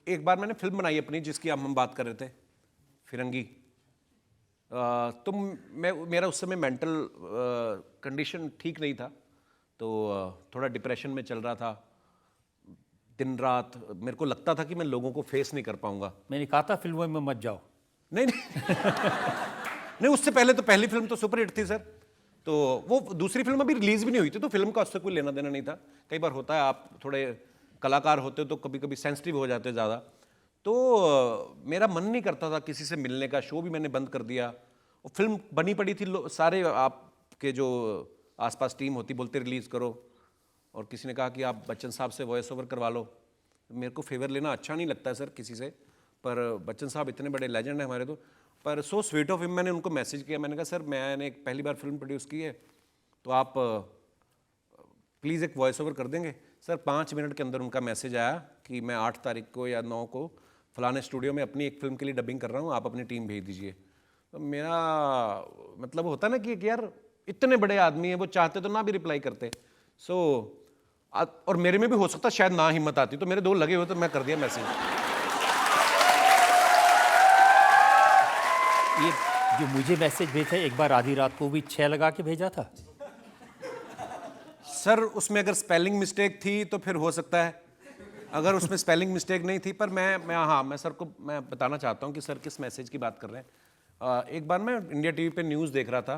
एक बार मैंने फिल्म बनाई अपनी जिसकी हम बात कर रहे थे, फिरंगी। तो मेरा उस समय मेंटल कंडीशन ठीक नहीं था, तो थोड़ा डिप्रेशन में चल रहा था। दिन रात मेरे को लगता था कि मैं लोगों को फेस नहीं कर पाऊंगा। मैंने कहा था फिल्मों में मत जाओ। नहीं नहीं उससे पहले तो पहली फिल्म तो सुपर हिट थी सर। तो वो दूसरी फिल्म अभी रिलीज भी नहीं हुई थी, तो फिल्म का उससे कोई लेना देना नहीं था। कई बार होता है, आप थोड़े कलाकार होते हो तो कभी कभी सेंसिटिव हो जाते हो ज़्यादा। तो मेरा मन नहीं करता था किसी से मिलने का, शो भी मैंने बंद कर दिया। और फिल्म बनी पड़ी थी, सारे आपके जो आसपास टीम होती बोलते रिलीज़ करो, और किसी ने कहा कि आप बच्चन साहब से वॉइस ओवर करवा लो। मेरे को फेवर लेना अच्छा नहीं लगता है सर किसी से, पर बच्चन साहब इतने बड़े लेजेंड हैं हमारे। तो पर सो स्वीट ऑफ हिम, मैंने उनको मैसेज किया। मैंने कहा सर मैंने एक पहली बार फिल्म प्रोड्यूस की है, तो आप प्लीज़ एक वॉइस ओवर कर देंगे। सर 5 मिनट के अंदर उनका मैसेज आया कि मैं 8 तारीख को या 9 को फलाने स्टूडियो में अपनी एक फिल्म के लिए डबिंग कर रहा हूँ, आप अपनी टीम भेज दीजिए। तो मेरा मतलब होता ना कि यार इतने बड़े आदमी हैं, वो चाहते तो ना भी रिप्लाई करते। सो और मेरे में भी हो सकता शायद ना हिम्मत आती, तो मेरे 2 लगे हुए, तो मैं कर दिया मैसेज। ये जो मुझे मैसेज भेजा एक बार आधी रात को भी 6 लगा के भेजा था। सर उसमें अगर स्पेलिंग मिस्टेक थी तो फिर हो सकता है, अगर उसमें स्पेलिंग मिस्टेक नहीं थी। पर मैं सर को मैं बताना चाहता हूँ कि सर किस मैसेज की बात कर रहे हैं। एक बार मैं इंडिया टीवी पे न्यूज़ देख रहा था,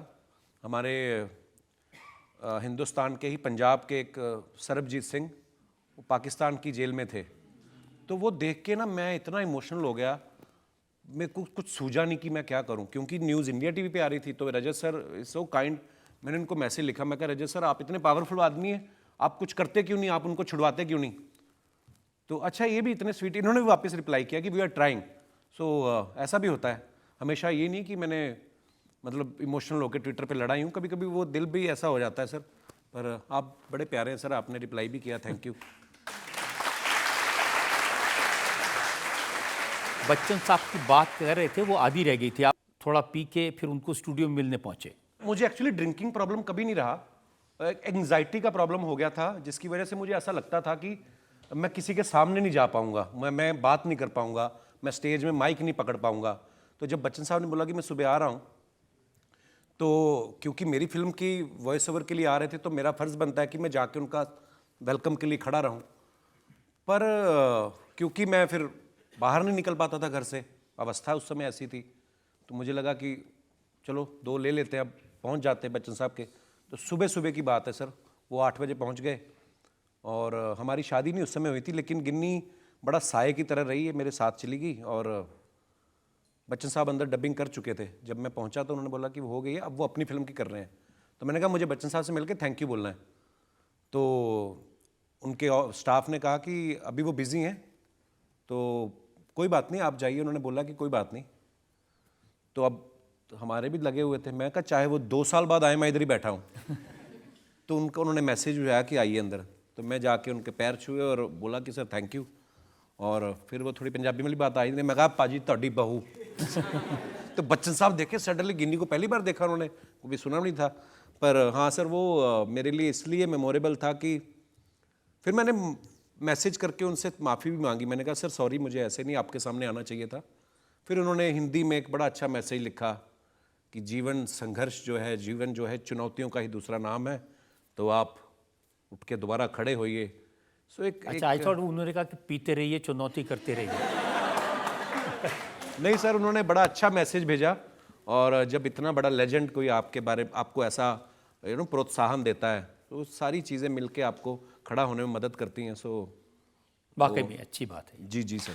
हमारे हिंदुस्तान के ही पंजाब के एक सरबजीत सिंह, वो पाकिस्तान की जेल में थे। तो वो देख के ना मैं इतना इमोशनल हो गया, मेरे को कुछ सूझा नहीं कि मैं क्या करूं, क्योंकि न्यूज़ इंडिया टीवी पे आ रही थी। तो रजत सर इज सो काइंड, मैंने उनको मैसेज लिखा। मैं कहा रजत सर आप इतने पावरफुल आदमी हैं, आप कुछ करते क्यों नहीं, आप उनको छुड़वाते क्यों नहीं। तो अच्छा ये भी इतने स्वीट, इन्होंने भी वापस रिप्लाई किया कि वी आर ट्राइंग। सो ऐसा भी होता है, हमेशा ये नहीं कि मैंने मतलब इमोशनल होकर ट्विटर पे लड़ाई हूँ, कभी कभी वो दिल भी ऐसा हो जाता है सर। पर आप बड़े प्यारे हैं सर, आपने रिप्लाई भी किया, थैंक यू। बच्चन साहब की बात कर रहे थे, वो आधी रह गई थी, आप थोड़ा पी के फिर उनको स्टूडियो में मिलने पहुंचे। मुझे एक्चुअली ड्रिंकिंग प्रॉब्लम कभी नहीं रहा, एंग्जाइटी का प्रॉब्लम हो गया था, जिसकी वजह से मुझे ऐसा लगता था कि मैं किसी के सामने नहीं जा पाऊंगा, मैं बात नहीं कर पाऊंगा, मैं स्टेज में माइक नहीं पकड़ पाऊंगा। तो जब बच्चन साहब ने बोला कि मैं सुबह आ रहा हूँ, तो क्योंकि मेरी फिल्म की वॉइस ओवर के लिए आ रहे थे, तो मेरा फ़र्ज़ बनता है कि मैं जाके उनका वेलकम के लिए खड़ा रहूं। पर क्योंकि मैं फिर बाहर नहीं निकल पाता था घर से, अवस्था उस समय ऐसी थी, तो मुझे लगा कि चलो 2 ले लेते हैं, अब पहुंच जाते हैं बच्चन साहब के। तो सुबह की बात है सर, वो 8 बजे पहुंच गए, और हमारी शादी नहीं उस समय हुई थी, लेकिन गिन्नी बड़ा साये की तरह रही है, मेरे साथ चली गई। और बच्चन साहब अंदर डबिंग कर चुके थे। जब मैं पहुंचा तो उन्होंने बोला कि वो हो गई है, अब वो अपनी फिल्म की कर रहे हैं। तो मैंने कहा मुझे बच्चन साहब से मिलकर थैंक यू बोलना है। तो उनके स्टाफ ने कहा कि अभी वो बिज़ी हैं, तो कोई बात नहीं आप जाइए। उन्होंने बोला कि कोई बात नहीं। तो अब हमारे भी लगे हुए थे, मैं कहा चाहे वो 2 साल बाद आए, मैं इधर ही बैठा हूँ। तो उन्होंने मैसेज भेजा कि आइए अंदर। तो मैं जाके उनके पैर छुए और बोला कि सर थैंक यू। और फिर वो थोड़ी पंजाबी वाली बात आई, मैं कहा पाजी ਤੁਹਾਡੀ बहू। तो बच्चन साहब देखे सडनली, गिन्नी को पहली बार देखा उन्होंने, वो भी सुना नहीं था। पर हाँ सर वो मेरे लिए इसलिए मेमोरेबल था कि फिर मैंने मैसेज करके उनसे माफ़ी भी मांगी। मैंने कहा सर सॉरी, मुझे ऐसे नहीं आपके सामने आना चाहिए था। फिर उन्होंने हिंदी में एक बड़ा अच्छा मैसेज लिखा कि जीवन संघर्ष जो है, जीवन जो है चुनौतियों का ही दूसरा नाम है, तो आप उठ के दोबारा खड़े होइए, सो अच्छा, आई थॉट उन्होंने कहा कि पीते रहिए, चुनौती करते रहिए। नहीं सर, उन्होंने बड़ा अच्छा मैसेज भेजा, और जब इतना बड़ा लेजेंड कोई आपके बारे आपको ऐसा प्रोत्साहन देता है, तो सारी चीज़ें मिलके आपको खड़ा होने में मदद करती हैं। सो वाकई में अच्छी बात है। जी जी सर।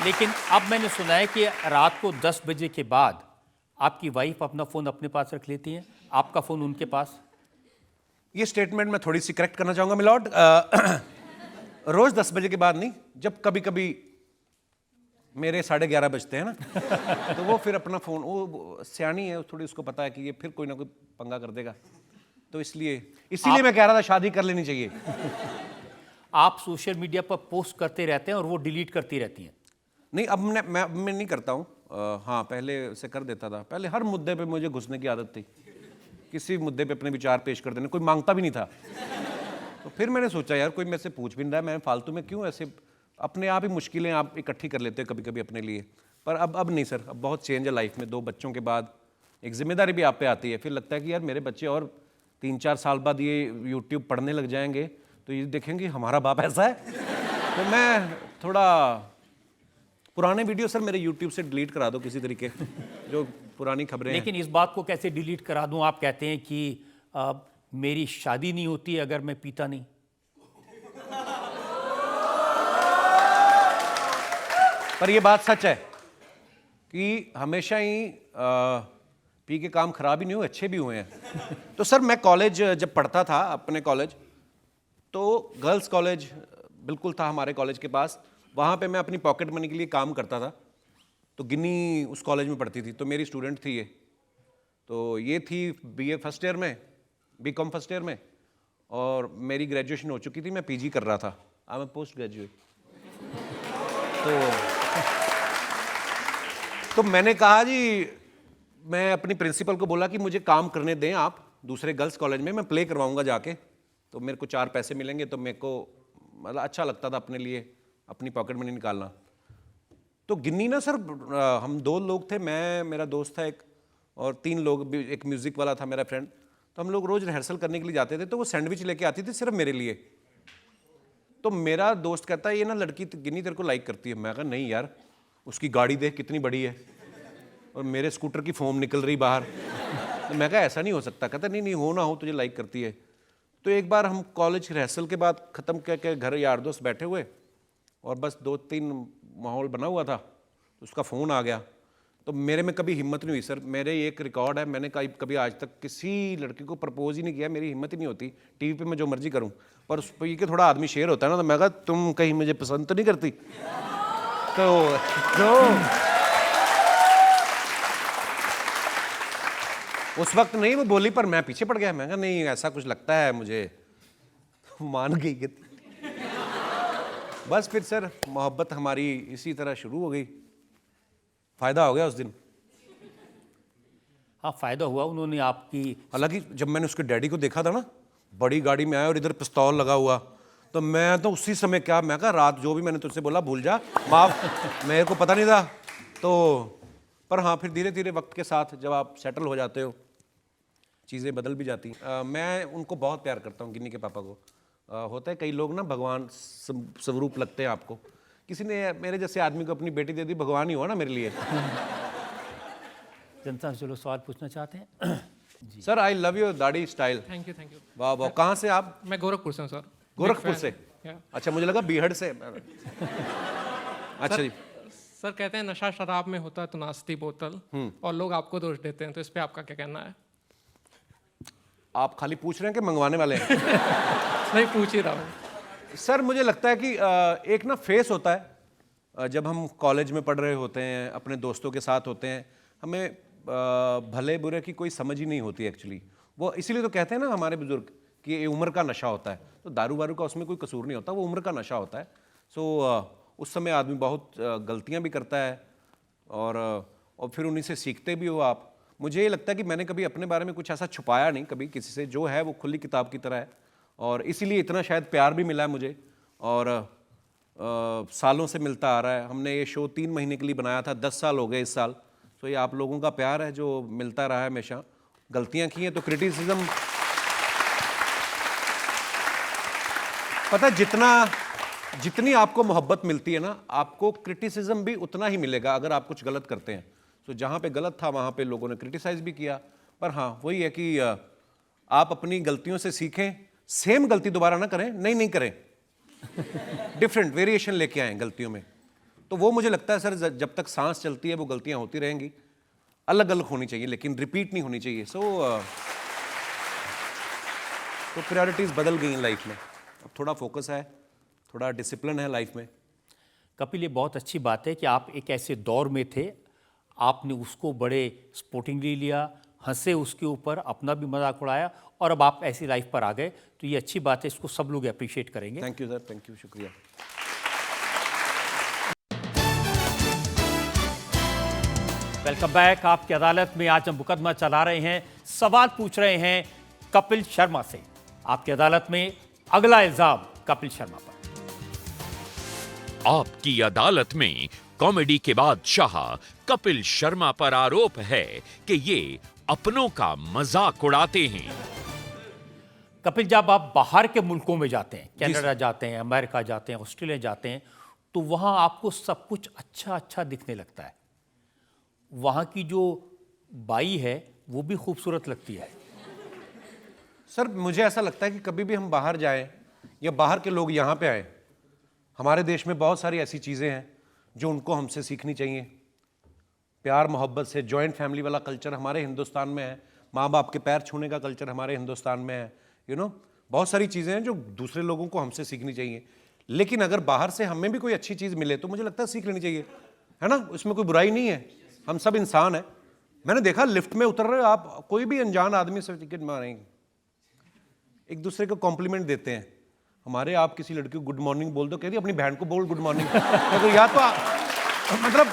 लेकिन अब मैंने सुना है कि रात को 10 बजे के बाद आपकी वाइफ अपना फ़ोन अपने पास रख लेती हैं, आपका फ़ोन उनके पास। ये स्टेटमेंट मैं थोड़ी सी करेक्ट करना चाहूँगा मिलॉर्ड। रोज़ 10 बजे के बाद नहीं, जब कभी कभी मेरे 11:30 बजते हैं ना तो वो फिर अपना फ़ोन, वो सियानी है थोड़ी, उसको पता है कि ये फिर कोई ना कोई पंगा कर देगा, तो इसीलिए मैं कह रहा था शादी कर लेनी चाहिए। आप सोशल मीडिया पर पोस्ट करते रहते हैं और वो डिलीट करती रहती हैं। नहीं, अब मैं नहीं करता हूँ। हाँ, पहले से कर देता था। पहले हर मुद्दे पे मुझे घुसने की आदत थी, किसी मुद्दे पे अपने विचार पेश कर देने, कोई मांगता भी नहीं था। तो फिर मैंने सोचा यार कोई मेरे से पूछ भी नहीं रहा है, मैं फालतू में क्यों ऐसे अपने आप ही मुश्किलें आप इकट्ठी कर लेते हो कभी कभी अपने लिए। पर अब नहीं सर, अब बहुत चेंज है लाइफ में। 2 बच्चों के बाद एक जिम्मेदारी भी आप पे आती है। फिर लगता है कि यार मेरे बच्चे और 3-4 साल बाद ये यूट्यूब पढ़ने लग जाएंगे, तो ये देखेंगे हमारा बाप ऐसा है। तो मैं थोड़ा पुराने वीडियो सर मेरे यूट्यूब से डिलीट करा दो किसी तरीके, जो पुरानी खबरें हैं। लेकिन इस बात को कैसे डिलीट करा दूं? आप कहते हैं कि मेरी शादी नहीं होती अगर मैं पीता नहीं। पर ये बात सच है कि हमेशा ही पी के काम खराब ही नहीं हुए, अच्छे भी हुए हैं। तो सर मैं कॉलेज जब पढ़ता था, अपने कॉलेज, तो गर्ल्स कॉलेज बिल्कुल था हमारे कॉलेज के पास। वहाँ पे मैं अपनी पॉकेट मनी के लिए काम करता था। तो गिन्नी उस कॉलेज में पढ़ती थी, तो मेरी स्टूडेंट थी ये। तो ये थी बीए फर्स्ट ईयर में, बीकॉम फर्स्ट ईयर में, और मेरी ग्रेजुएशन हो चुकी थी, मैं पीजी कर रहा था। I am post graduate. तो मैंने कहा जी, मैं अपनी प्रिंसिपल को बोला कि मुझे काम करने दें आप दूसरे गर्ल्स कॉलेज में, मैं प्ले करवाऊंगा जाके, तो मेरे को 4 पैसे मिलेंगे। तो मेरे को मतलब अच्छा लगता था अपने लिए अपनी पॉकेट मनी निकालना। तो गिन्नी ना सर, हम 2 लोग थे, मैं, मेरा दोस्त था एक, और 3 लोग भी, एक म्यूज़िक वाला था मेरा फ्रेंड। तो हम लोग रोज़ रिहर्सल करने के लिए जाते थे, तो वो सैंडविच लेके आती थी सिर्फ मेरे लिए। तो मेरा दोस्त कहता है ये ना लड़की गिन्नी तेरे को लाइक करती है। मैं कहा नहीं यार, उसकी गाड़ी देख कितनी बड़ी है, और मेरे स्कूटर की फोम निकल रही बाहर। तो मैं कहा ऐसा नहीं हो सकता। कहता नहीं हो ना हो, तुझे लाइक करती है। तो एक बार हम कॉलेज रिहर्सल के बाद ख़त्म करके घर यार दोस्त बैठे हुए, और बस 2-3 माहौल बना हुआ था, तो उसका फ़ोन आ गया। तो मेरे में कभी हिम्मत नहीं हुई सर, मेरे एक रिकॉर्ड है, मैंने कभी आज तक किसी लड़की को प्रपोज ही नहीं किया, मेरी हिम्मत ही नहीं होती। टीवी पे मैं जो मर्जी करूं, पर उस पर ये थोड़ा आदमी शेर होता है ना, तो मैं कहा तुम कहीं मुझे पसंद तो नहीं करती? तो उस वक्त नहीं वो बोली, पर मैं पीछे पड़ गया। मैं कहा नहीं ऐसा कुछ लगता है मुझे। मान गई कि बस फिर सर मोहब्बत हमारी इसी तरह शुरू हो गई। फायदा हो गया उस दिन। हाँ, फायदा हुआ। उन्होंने आपकी, हालांकि जब मैंने उसके डैडी को देखा था ना, बड़ी गाड़ी में आया और इधर पिस्तौल लगा हुआ, तो मैं तो उसी समय क्या, मैं कहा रात जो भी मैंने तुझसे बोला भूल जा, माफ, मेरे को पता नहीं था। तो पर हाँ, फिर धीरे धीरे वक्त के साथ जब आप सेटल हो जाते हो, चीज़ें बदल भी जाती। मैं उनको बहुत प्यार करता हूँ, गिन्नी के पापा को। होता है कई लोग ना भगवान स्वरूप लगते हैं आपको। किसी ने मेरे जैसे आदमी को अपनी बेटी दे दी, भगवान ही हुआ ना मेरे लिए। जनता से लोग सवाल पूछना चाहते हैं। सर आई लव योर दाढ़ी स्टाइल। Thank you. वाह वाह, कहाँ से आप? मैं गोरखपुर से हूँ सर। गोरखपुर से? Yeah. अच्छा, मुझे लगा बीहड़ से। अच्छा जी। सर कहते हैं नशा शराब में होता है तो नाश्ती बोतल, और लोग आपको दोष देते हैं, तो इस पे आपका क्या कहना है? आप खाली पूछ रहे हैं कि मंगवाने वाले हैं? नहीं, पूछ ही रहा हूँ। सर मुझे लगता है कि एक ना फेस होता है, जब हम कॉलेज में पढ़ रहे होते हैं, अपने दोस्तों के साथ होते हैं, हमें भले बुरे की कोई समझ ही नहीं होती एक्चुअली। वो इसीलिए तो कहते हैं ना हमारे बुजुर्ग कि ये उम्र का नशा होता है। तो दारू वारू का उसमें कोई कसूर नहीं होता, वो उम्र का नशा होता है। सो उस समय आदमी बहुत गलतियां भी करता है, और फिर उन्हीं से सीखते भी हो आप। मुझे ये लगता है कि मैंने कभी अपने बारे में कुछ ऐसा छुपाया नहीं कभी किसी से, जो है वो खुली किताब की तरह है, और इसीलिए इतना शायद प्यार भी मिला है मुझे, और सालों से मिलता आ रहा है। हमने ये शो 3 महीने के लिए बनाया था, 10 साल हो गए इस साल। तो ये आप लोगों का प्यार है जो मिलता रहा है हमेशा। गलतियां की हैं तो क्रिटिसिज्म पता है, जितनी आपको मोहब्बत मिलती है ना, आपको क्रिटिसिज्म भी उतना ही मिलेगा अगर आप कुछ गलत करते हैं। तो जहाँ पे गलत था वहाँ पे लोगों ने क्रिटिसाइज भी किया, पर हाँ वही है कि आप अपनी गलतियों से सीखें, सेम गलती दोबारा ना करें, नहीं करें, डिफरेंट वेरिएशन लेके आए गलतियों में। तो वो मुझे लगता है सर, जब तक सांस चलती है वो गलतियाँ होती रहेंगी, अलग अलग होनी चाहिए लेकिन रिपीट नहीं होनी चाहिए। तो प्रायोरिटीज बदल गई हैं लाइफ में, अब थोड़ा फोकस है, थोड़ा डिसिप्लिन है लाइफ में। कपिल, ये बहुत अच्छी बात है कि आप एक ऐसे दौर में थे, आपने उसको बड़े स्पोर्टिंगली लिया, हंसे उसके ऊपर, अपना भी मजाक उड़ाया, और अब आप ऐसी लाइफ पर आ गए, तो ये अच्छी बात है, इसको सब लोग अप्रिशिएट करेंगे। Thank you sir, thank you, शुक्रिया। Welcome back. आपकी अदालत में आज हम मुकदमा चला रहे हैं, सवाल पूछ रहे हैं कपिल शर्मा से। आपकी अदालत में अगला इल्जाम कपिल शर्मा पर। आपकी अदालत में कॉमेडी के बादशाह कपिल शर्मा पर आरोप है कि ये अपनों का मजाक उड़ाते हैं। कपिल, जब आप बाहर के मुल्कों में जाते हैं, कनाडा जाते हैं, अमेरिका जाते हैं, ऑस्ट्रेलिया जाते हैं, तो वहाँ आपको सब कुछ अच्छा अच्छा दिखने लगता है। वहाँ की जो बाई है वो भी खूबसूरत लगती है। सर मुझे ऐसा लगता है कि कभी भी हम बाहर जाएं या बाहर के लोग यहाँ पे आए, हमारे देश में बहुत सारी ऐसी चीज़ें हैं जो उनको हमसे सीखनी चाहिए। प्यार मोहब्बत से, जॉइंट फैमिली वाला कल्चर हमारे हिंदुस्तान में है, माँ बाप के पैर छूने का कल्चर हमारे हिंदुस्तान में है, बहुत सारी चीज़ें हैं जो दूसरे लोगों को हमसे सीखनी चाहिए। लेकिन अगर बाहर से हमें भी कोई अच्छी चीज़ मिले तो मुझे लगता है सीख लेनी चाहिए, है ना, इसमें कोई बुराई नहीं है, हम सब इंसान हैं। मैंने देखा लिफ्ट में उतर रहे आप, कोई भी अनजान आदमी से टिकट मारेंगे, एक दूसरे को कॉम्प्लीमेंट देते हैं। हमारे आप किसी लड़की को गुड मॉर्निंग बोल दो, कहती अपनी बहन को बोल गुड मॉर्निंग। तो या तो मतलब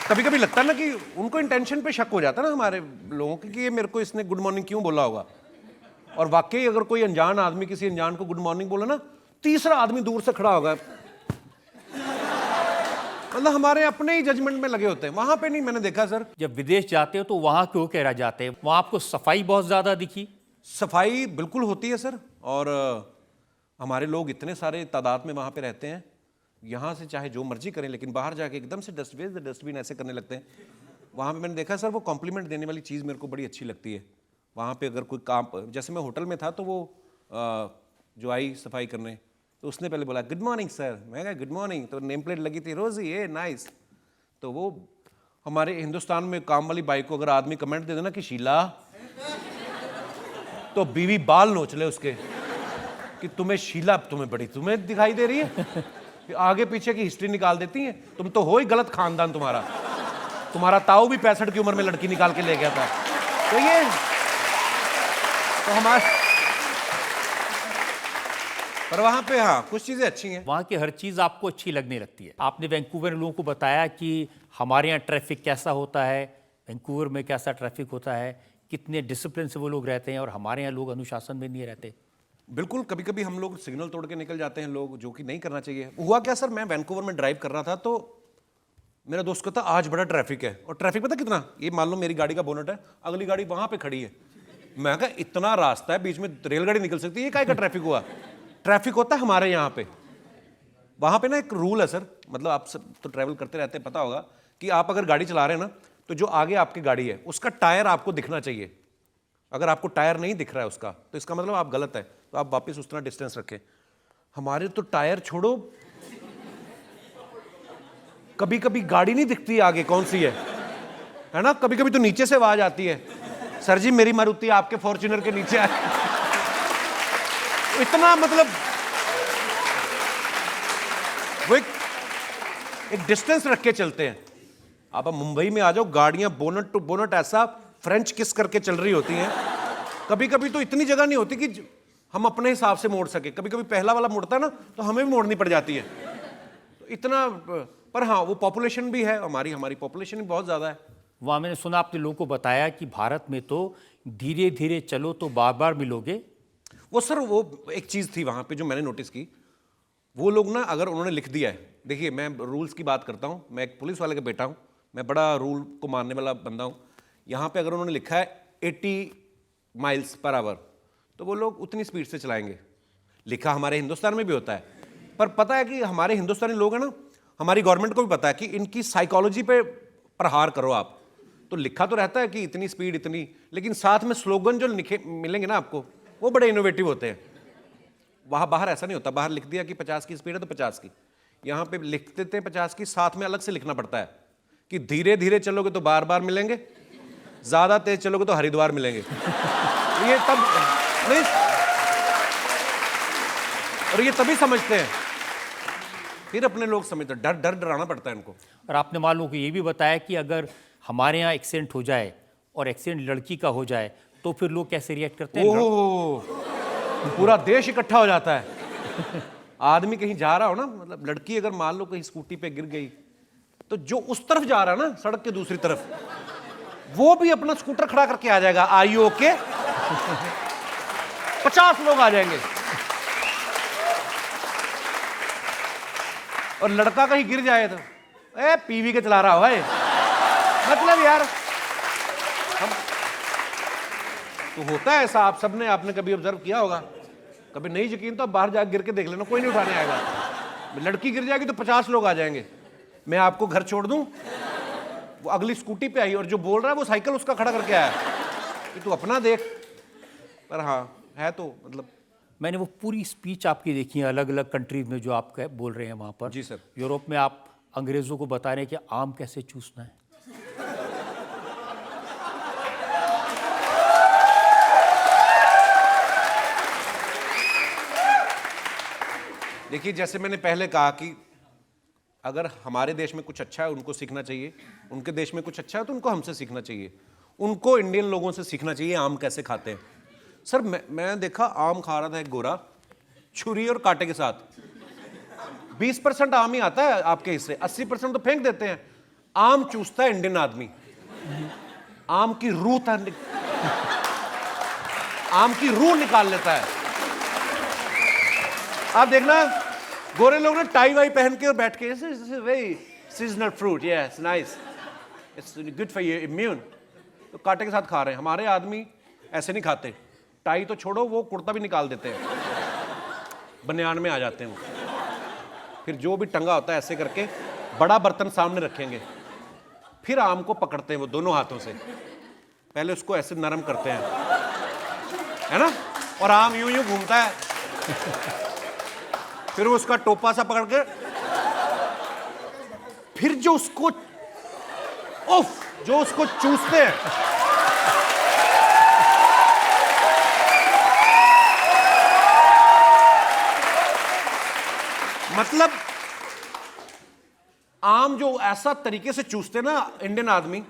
कभी कभी लगता है ना कि उनको इंटेंशन पे शक हो जाता है ना हमारे लोगों की, कि ये मेरे को इसने गुड मॉर्निंग क्यों बोला होगा। और वाकई अगर कोई अनजान आदमी किसी अनजान को गुड मॉर्निंग बोला ना, तीसरा आदमी दूर से खड़ा होगा, मतलब हमारे अपने ही जजमेंट में लगे होते हैं। वहां पे नहीं, मैंने देखा सर। जब विदेश जाते हो तो वहाँ क्यों कह रह जाते हैं? वहाँ आपको सफाई बहुत ज़्यादा दिखी? सफाई बिल्कुल होती है सर, और हमारे लोग इतने सारे तादाद में वहाँ पे रहते हैं, यहाँ से चाहे जो मर्जी करें, लेकिन बाहर जाके एकदम से डस्टबिन ऐसे करने लगते हैं। वहाँ पे मैंने देखा सर, वो कॉम्प्लीमेंट देने वाली चीज़ मेरे को बड़ी अच्छी लगती है। वहाँ पे अगर कोई काम, जैसे मैं होटल में था तो वो जो आई सफाई करने, तो उसने पहले बोला गुड मॉर्निंग सर, मैं कहा गुड मॉर्निंग, तो नेम प्लेट लगी थी रोजी, ये नाइस। तो वो हमारे हिंदुस्तान में काम वाली बाई को अगर आदमी कमेंट दे देना कि शीला, तो बीवी बाल नोच ले उसके कि तुम्हें शीला, तुम्हें दिखाई दे रही है, आगे पीछे की हिस्ट्री निकाल देती है, तुम तो हो ही गलत खानदान, तुम्हारा ताऊ भी 65 की उम्र में लड़की निकाल के ले गया था। तो ये तो हमारे, पर वहां पे हाँ कुछ चीजें अच्छी हैं। वहाँ की हर चीज़ आपको अच्छी लगने लगती है। आपने वैंकूवर लोगों को बताया कि हमारे यहाँ ट्रैफिक कैसा होता है, वैंकूवर में कैसा ट्रैफिक होता है, कितने डिसिप्लिन से वो लोग रहते हैं, और हमारे यहाँ लोग अनुशासन में नहीं रहते। बिल्कुल, कभी कभी हम लोग सिग्नल तोड़ के निकल जाते हैं लोग, जो कि नहीं करना चाहिए। हुआ क्या सर, मैं वैंकूवर में ड्राइव कर रहा था, तो मेरा दोस्त कहता आज बड़ा ट्रैफिक है, और ट्रैफिक पता कितना, ये मान लो मेरी गाड़ी का बोनट है, अगली गाड़ी वहां पे खड़ी है, मैं कहा इतना रास्ता है, बीच में रेलगाड़ी निकल सकती है, ये काय का ट्रैफिक हुआ। ट्रैफिक होता है हमारे यहाँ पे, वहां पे ना एक रूल है सर, मतलब आप सब तो ट्रैवल करते रहते हैं, पता होगा कि आप अगर गाड़ी चला रहे हैं ना, तो जो आगे आपकी गाड़ी है उसका टायर आपको दिखना चाहिए। अगर आपको टायर नहीं दिख रहा है उसका, तो इसका मतलब आप गलत है, तो आप वापस उतना डिस्टेंस रखें। हमारे तो टायर छोड़ो, कभी कभी गाड़ी नहीं दिखती आगे कौन सी है ना, कभी कभी तो नीचे से आवाज आती है, सर जी मेरी मारुति आपके फॉर्च्यूनर के नीचे आए। इतना मतलब वो एक डिस्टेंस रख के चलते हैं। आप मुंबई में आ जाओ, गाड़ियां बोनट टू बोनट ऐसा फ्रेंच किस करके चल रही होती हैं। कभी कभी तो इतनी जगह नहीं होती कि हम अपने हिसाब से मोड़ सके, कभी कभी पहला वाला मुड़ता है ना, तो हमें भी मोड़नी पड़ जाती है। तो इतना, पर हाँ वो पॉपुलेशन भी है, हमारी पॉपुलेशन भी बहुत ज़्यादा है। वहाँ मैंने सुना आपने लोगों को बताया कि भारत में तो धीरे धीरे चलो तो बार बार मिलोगे। वो सर वो एक चीज़ थी वहाँ पे जो मैंने नोटिस की, वो लोग ना अगर उन्होंने लिख दिया है, देखिए मैं रूल्स की बात करता हूँ, मैं एक पुलिस वाले का बेटा हूँ, मैं बड़ा रूल को मानने वाला बंदा हूँ। यहाँ पे अगर उन्होंने लिखा है 80 माइल्स पर आवर, तो वो लोग उतनी स्पीड से चलाएंगे। लिखा हमारे हिंदुस्तान में भी होता है, पर पता है कि हमारे हिंदुस्तानी लोग हैं ना, हमारी गवर्नमेंट को भी पता है कि इनकी साइकोलॉजी पे प्रहार करो आप। तो लिखा तो रहता है कि इतनी स्पीड इतनी, लेकिन साथ में स्लोगन जो लिखे मिलेंगे ना आपको, वो बड़े इनोवेटिव होते हैं। वहाँ बाहर ऐसा नहीं होता, बाहर लिख दिया कि 50 की स्पीड है तो 50 की। यहाँ पे लिख देते हैं 50 की, साथ में अलग से लिखना पड़ता है कि धीरे धीरे चलोगे तो बार बार मिलेंगे, ज़्यादा तेज चलोगे तो हरिद्वार मिलेंगे। ये तब नहीं, और ये तभी समझते हैं, फिर अपने लोग समझते हैं। डर डराना पड़ता है इनको। और आपने मालूम को ये भी बताया कि अगर हमारे यहाँ एक्सीडेंट हो जाए और एक्सीडेंट लड़की का हो जाए तो फिर लोग कैसे रिएक्ट करते हैं? ओह, पूरा देश इकट्ठा हो जाता है। आदमी कहीं जा रहा हो ना, मतलब लड़की अगर मान लो कहीं स्कूटी पे गिर गई, तो जो उस तरफ जा रहा है ना, सड़क के दूसरी तरफ, वो भी अपना स्कूटर खड़ा करके आ जाएगा, आर यू ओके? 50 लोग आ जाएंगे। और लड़का कहीं गिर जाए तो पीवी के चला रहा हो है, मतलब यार हम तो होता है ऐसा। आप सबने, आपने कभी ऑब्जर्व किया होगा, कभी नहीं यकीन तो आप बाहर जाकर गिर के देख लेना, कोई नहीं उठाने आएगा। लड़की गिर जाएगी तो 50 लोग आ जाएंगे। मैं आपको घर छोड़ दूं, वो अगली स्कूटी पे आई और जो बोल रहा है वो साइकिल उसका खड़ा करके आया कि तू अपना देख। पर हाँ है तो मतलब मैंने वो पूरी स्पीच आपकी देखी है अलग अलग कंट्रीज में जो आप बोल रहे हैं वहाँ पर। जी सर। यूरोप में आप अंग्रेज़ों को बता रहे हैं कि आम कैसे चूसना है। देखिए, जैसे मैंने पहले कहा कि अगर हमारे देश में कुछ अच्छा है उनको सीखना चाहिए, उनके देश में कुछ अच्छा है तो उनको हमसे सीखना चाहिए। उनको इंडियन लोगों से सीखना चाहिए आम कैसे खाते हैं। सर मैं देखा आम खा रहा था एक गोरा, छुरी और कांटे के साथ। 20% आम ही आता है आपके हिस्से, 80% तो फेंक देते हैं। आम चूसता है इंडियन आदमी, आम की रूह आम की रूह निकाल लेता है। आप देखना, गोरे लोग ना टाई वाई पहन के और बैठ के, this is very seasonal fruit, yes nice, it's good for your immune, तो कांटे के साथ खा रहे हैं। हमारे आदमी ऐसे नहीं खाते, टाई तो छोड़ो, वो कुर्ता भी निकाल देते हैं, बनियान में आ जाते हैं वो। फिर जो भी टंगा होता है ऐसे करके बड़ा बर्तन सामने रखेंगे, फिर आम को पकड़ते हैं वो दोनों हाथों से। पहले उसको ऐसे नरम करते हैं, है ना, और आम यूं यूं घूमता है। फिर वो उसका टोपा सा पकड़ के, फिर जो उसको चूसते हैं, मतलब आम जो ऐसा तरीके से चूसते हैं ना इंडियन आदमी,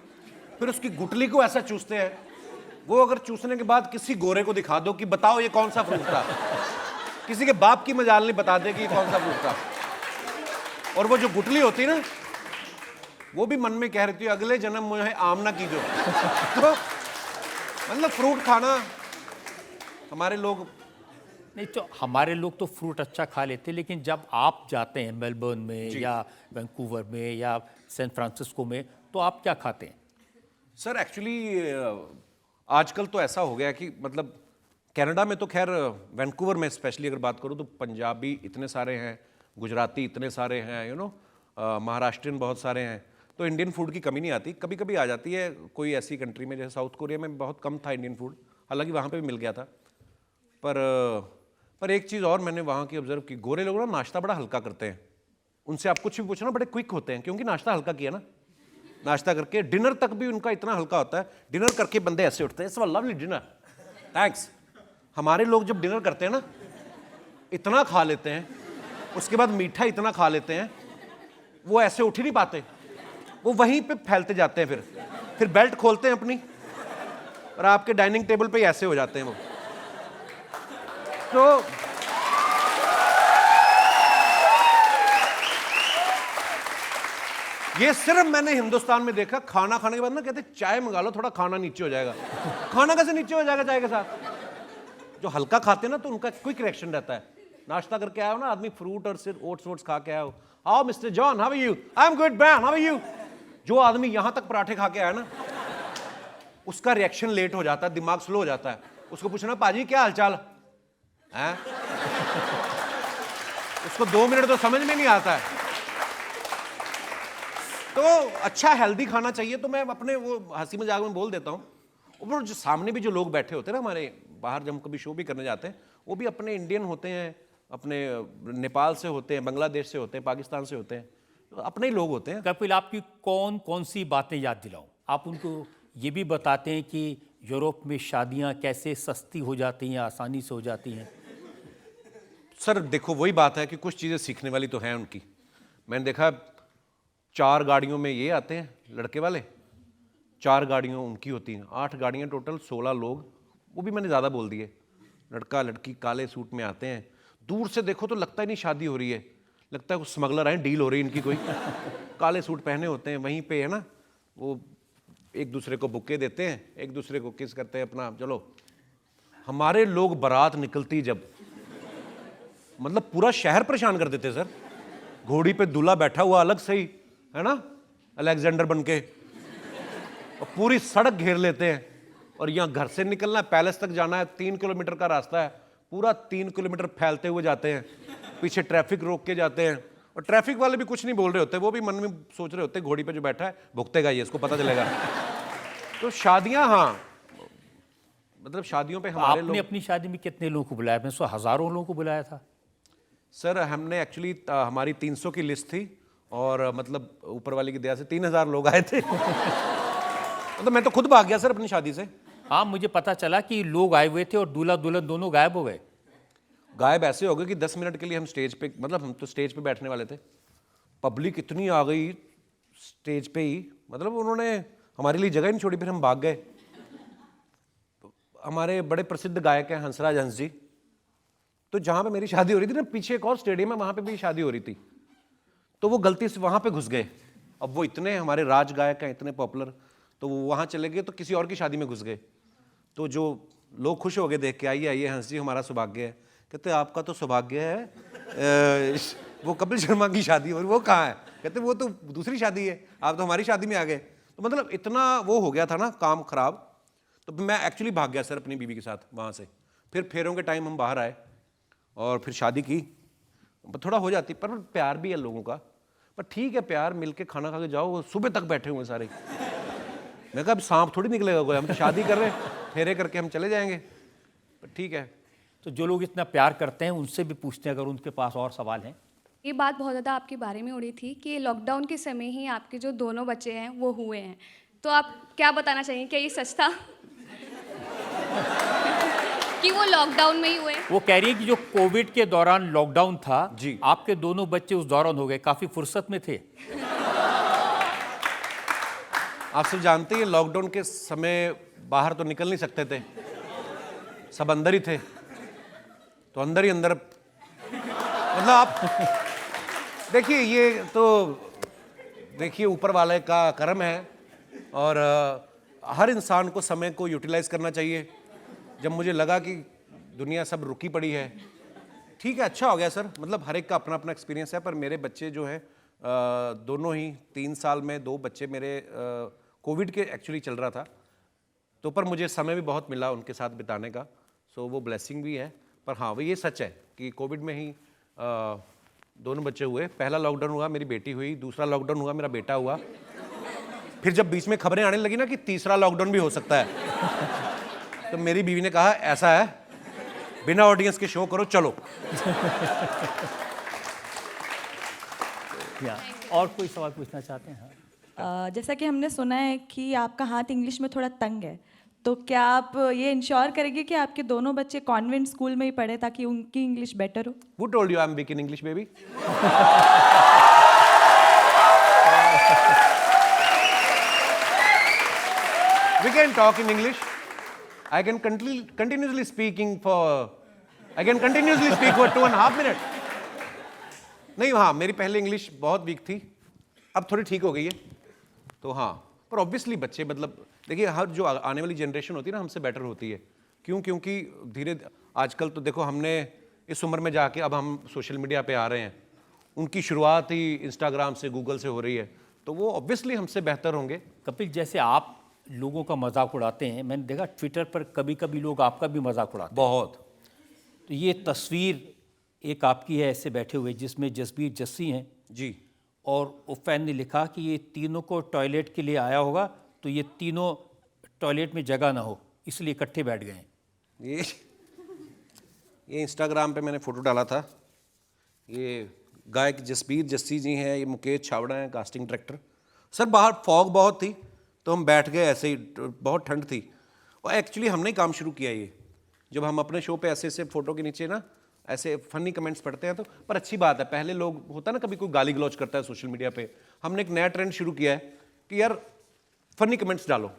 फिर उसकी गुठली को ऐसा चूसते हैं। वो अगर चूसने के बाद किसी गोरे को दिखा दो कि बताओ ये कौन सा फ्रूट था, किसी के बाप की मजाल नहीं बता दे कि ये कौन सा फ्रूट था। और वो जो गुठली होती है ना, वो भी मन में कह रही थी अगले जन्म मुझे आम ना कीजो। तो मतलब फ्रूट खाना हमारे लोग नहीं, तो हमारे लोग तो फ्रूट अच्छा खा लेते हैं, लेकिन जब आप जाते हैं मेलबर्न में या वैंकूवर में या सैन फ्रांसिस्को में, तो आप क्या खाते हैं? सर एक्चुअली आजकल तो ऐसा हो गया कि मतलब कनाडा में तो खैर, वैंकूवर में स्पेशली अगर बात करूँ तो पंजाबी इतने सारे हैं, गुजराती इतने सारे हैं, यू नो, महाराष्ट्रियन बहुत सारे हैं, तो इंडियन फूड की कमी नहीं आती। कभी कभी आ जाती है कोई ऐसी कंट्री में, जैसे साउथ कोरिया में बहुत कम था इंडियन फूड, हालांकि वहाँ पे भी मिल गया था। पर एक चीज़ और मैंने वहाँ की ऑब्जर्व की, गोरे लोग ना नाश्ता बड़ा हल्का करते हैं। उनसे आप कुछ भी पूछो ना, बड़े क्विक होते हैं, क्योंकि नाश्ता हल्का किया ना। नाश्ता करके डिनर तक भी उनका इतना हल्का होता है, डिनर करके बंदे ऐसे उठते हैं, इट्स लवली डिनर, थैंक्स। हमारे लोग जब डिनर करते हैं ना, इतना खा लेते हैं, उसके बाद मीठा इतना खा लेते हैं, वो ऐसे उठ ही नहीं पाते, वो वहीं पे फैलते जाते हैं। फिर बेल्ट खोलते हैं अपनी और आपके डाइनिंग टेबल पे ऐसे हो जाते हैं वो। तो ये सिर्फ मैंने हिंदुस्तान में देखा। खाना खाने के बाद ना कहते चाय मंगा लो, थोड़ा खाना नीचे हो जाएगा। खाना कैसे नीचे हो जाएगा चाय के साथ? जो हल्का खाते हैं ना तो उनका क्विक रिएक्शन रहता है। नाश्ता करके आया हो ना आदमी, फ्रूट और सिर्फ ओट्स खा के आया हो, how Mister John, how are you? I am good man, how are you? जो आदमी यहां तक पराठे खा के आया ना, उसका रिएक्शन लेट हो जाता है, दिमाग स्लो हो जाता है। उसको पूछना पाजी क्या हालचाल है, उसको 2 मिनट तो समझ में नहीं आता है। तो अच्छा हेल्दी खाना चाहिए, तो मैं अपने वो हंसी मजाक में बोल देता हूँ। और जो सामने भी जो लोग बैठे होते हैं ना हमारे, बाहर जब हम कभी शो भी करने जाते हैं, वो भी अपने इंडियन होते हैं, अपने नेपाल से होते हैं, बांग्लादेश से होते हैं, पाकिस्तान से होते हैं, तो अपने ही लोग होते हैं। कपिल, आपकी कौन कौन सी बातें याद दिलाऊं? आप उनको ये भी बताते हैं कि यूरोप में शादियां कैसे सस्ती हो जाती हैं, आसानी से हो जाती हैं। सर देखो, वही बात है कि कुछ चीज़ें सीखने वाली तो हैं उनकी। मैंने देखा 4 गाड़ियों में ये आते हैं लड़के वाले, 4 गाड़ियों उनकी होती हैं, 8 गाड़ियाँ टोटल, 16 लोग, वो भी मैंने ज़्यादा बोल दिए। लड़का लड़की काले सूट में आते हैं, दूर से देखो तो लगता ही नहीं शादी हो रही है, लगता है कुछ स्मगलर आए, डील हो रही है इनकी कोई। काले सूट पहने होते हैं, वहीं पे है ना वो एक दूसरे को बुक्के देते हैं, एक दूसरे को किस करते हैं अपना। चलो, हमारे लोग बारात निकलती जब, मतलब पूरा शहर परेशान कर देते सर। घोड़ी पे दूल्हा बैठा हुआ अलग से ही है ना, अलेक्जेंडर बन के, और पूरी सड़क घेर लेते हैं। और यहाँ घर से निकलना है, पैलेस तक जाना है, 3 किलोमीटर का रास्ता है, पूरा 3 किलोमीटर फैलते हुए जाते हैं, पीछे ट्रैफिक रोक के जाते हैं। और ट्रैफिक वाले भी कुछ नहीं बोल रहे होते, वो भी मन में सोच रहे होते हैं घोड़ी पे जो बैठा है भुगतेगा ये, इसको पता चलेगा। तो शादियां, हाँ, मतलब शादियों पे हमारे आपने लोग। अपनी शादी में कितने लोगों को बुलाया? मैंने हजारों लोगों को बुलाया था। सर हमने एक्चुअली हमारी 300 की लिस्ट थी, और मतलब ऊपर वाले की दया से 3000 लोग आए थे। मतलब मैं तो खुद भाग गया सर अपनी शादी से। हाँ, मुझे पता चला कि लोग आए हुए थे और दूल्हा दुल्हन दोनों गायब हो गए। गायब ऐसे हो गए कि 10 मिनट के लिए हम स्टेज पे, मतलब हम तो स्टेज पे बैठने वाले थे, पब्लिक इतनी आ गई स्टेज पे ही, मतलब उन्होंने हमारे लिए जगह ही नहीं छोड़ी, फिर हम भाग गए। हमारे बड़े प्रसिद्ध गायक हैं हंसराज हंस जी, तो जहाँ पे मेरी शादी हो रही थी ना, पीछे एक और स्टेडियम है, वहाँ पे भी शादी हो रही थी, तो वो गलती से वहाँ पे घुस गए। अब वो इतने हमारे राज गायक हैं, इतने पॉपुलर, तो वो वहाँ चले गए तो किसी और की शादी में घुस गए। तो जो लोग खुश हो गए देख के, आइए आइए हंस जी, हमारा सौभाग्य है। कहते आपका तो सौभाग्य है, वो कपिल शर्मा की शादी हो रही, वो कहाँ है? कहते वो तो दूसरी शादी है, आप तो हमारी शादी में आ गए। तो मतलब इतना वो हो गया था ना काम खराब। तो मैं एक्चुअली भाग गया सर अपनी बीवी के साथ वहाँ से। फिर फेरों के टाइम हम बाहर आए और फिर शादी की। थोड़ा हो जाती, पर प्यार भी है लोगों का, पर ठीक है, प्यार मिल के खाना खा के जाओ। वो सुबह तक बैठे हुए सारे। मैं कहा अब सांप थोड़ी निकलेगा कोई, हम तो शादी कर रहे हैं, फेरे करके हम चले जाएंगे, पर ठीक है। तो जो लोग इतना प्यार करते हैं उनसे भी पूछते हैं अगर उनके पास और सवाल हैं। ये बात बहुत ज़्यादा आपके बारे में उड़ी थी कि लॉकडाउन के समय ही आपके जो दोनों बच्चे हैं वो हुए हैं, तो आप क्या बताना चाहिए, क्या ये सच था कि वो लॉकडाउन में ही हुए? वो कह रही है कि जो कोविड के दौरान लॉकडाउन था जी, आपके दोनों बच्चे उस दौरान हो गए, काफी फुर्सत में थे। आप सब जानते हैं लॉकडाउन के समय बाहर तो निकल नहीं सकते थे, सब अंदर ही थे, तो अंदर ही अंदर, मतलब आप देखिए, ये तो देखिए ऊपर वाले का करम है। और हर इंसान को समय को यूटिलाइज करना चाहिए। जब मुझे लगा कि दुनिया सब रुकी पड़ी है, ठीक है, अच्छा हो गया सर, मतलब हर एक का अपना अपना एक्सपीरियंस है। पर मेरे बच्चे जो हैं दोनों ही 3 साल में 2 बच्चे मेरे कोविड के एक्चुअली चल रहा था, तो पर मुझे समय भी बहुत मिला उनके साथ बिताने का, सो वो ब्लेसिंग भी है। पर हाँ, वो ये सच है कि कोविड में ही दोनों बच्चे हुए। पहला लॉकडाउन हुआ मेरी बेटी हुई, दूसरा लॉकडाउन हुआ मेरा बेटा हुआ। फिर जब बीच में खबरें आने लगी ना कि तीसरा लॉकडाउन भी हो सकता है, तो मेरी बीवी ने कहा ऐसा है, बिना ऑडियंस के शो करो, चलो। और कोई सवाल पूछना चाहते हैं? जैसा कि हमने सुना है कि आपका हाथ इंग्लिश में थोड़ा तंग है, तो क्या आप ये इंश्योर करेंगे कि आपके दोनों बच्चे कॉन्वेंट स्कूल में ही पढ़े ताकि उनकी इंग्लिश बेटर हो? Who told you I'm weak in English, baby? We can talk in English. I can continuously speak for 2.5 minutes. नहीं, हाँ, मेरी पहले इंग्लिश बहुत वीक थी, अब थोड़ी ठीक हो गई है। तो हाँ, पर ऑब्वियसली बच्चे, मतलब देखिए, हर जो आने वाली जनरेशन होती है ना, हमसे बेटर होती है। क्यों? क्योंकि धीरे आजकल तो देखो, हमने इस उम्र में जाके अब हम सोशल मीडिया पे आ रहे हैं, उनकी शुरुआत ही इंस्टाग्राम से, गूगल से हो रही है, तो वो ऑब्वियसली हमसे बेहतर होंगे। कपिल, जैसे आप लोगों का मजाक उड़ाते हैं, मैंने देखा ट्विटर पर कभी कभी लोग आपका भी मजाक उड़ाते बहुत। हैं। तो ये तस्वीर एक आपकी है ऐसे बैठे हुए, जिसमें जसबीर जस्सी हैं जी। और वो फैन ने लिखा कि ये तीनों को टॉयलेट के लिए आया होगा, तो ये तीनों टॉयलेट में जगह ना हो इसलिए इकट्ठे बैठ गए हैं। ये इंस्टाग्राम पे मैंने फ़ोटो डाला था। ये गायक जसबीर जस्सी जी हैं, ये मुकेश छावड़ा हैं कास्टिंग डायरेक्टर। सर बाहर फॉग बहुत थी तो हम बैठ गए ऐसे ही, बहुत ठंड थी। और एक्चुअली हमने ही काम शुरू किया ये, जब हम अपने शो पे ऐसे ऐसे फ़ोटो के नीचे ना ऐसे फनी कमेंट्स पढ़ते हैं तो, पर अच्छी बात है। पहले लोग होता है ना कभी कोई गाली गलौज करता है सोशल मीडिया पे, हमने एक नया ट्रेंड शुरू किया है कि यार फनी कमेंट्स डालो,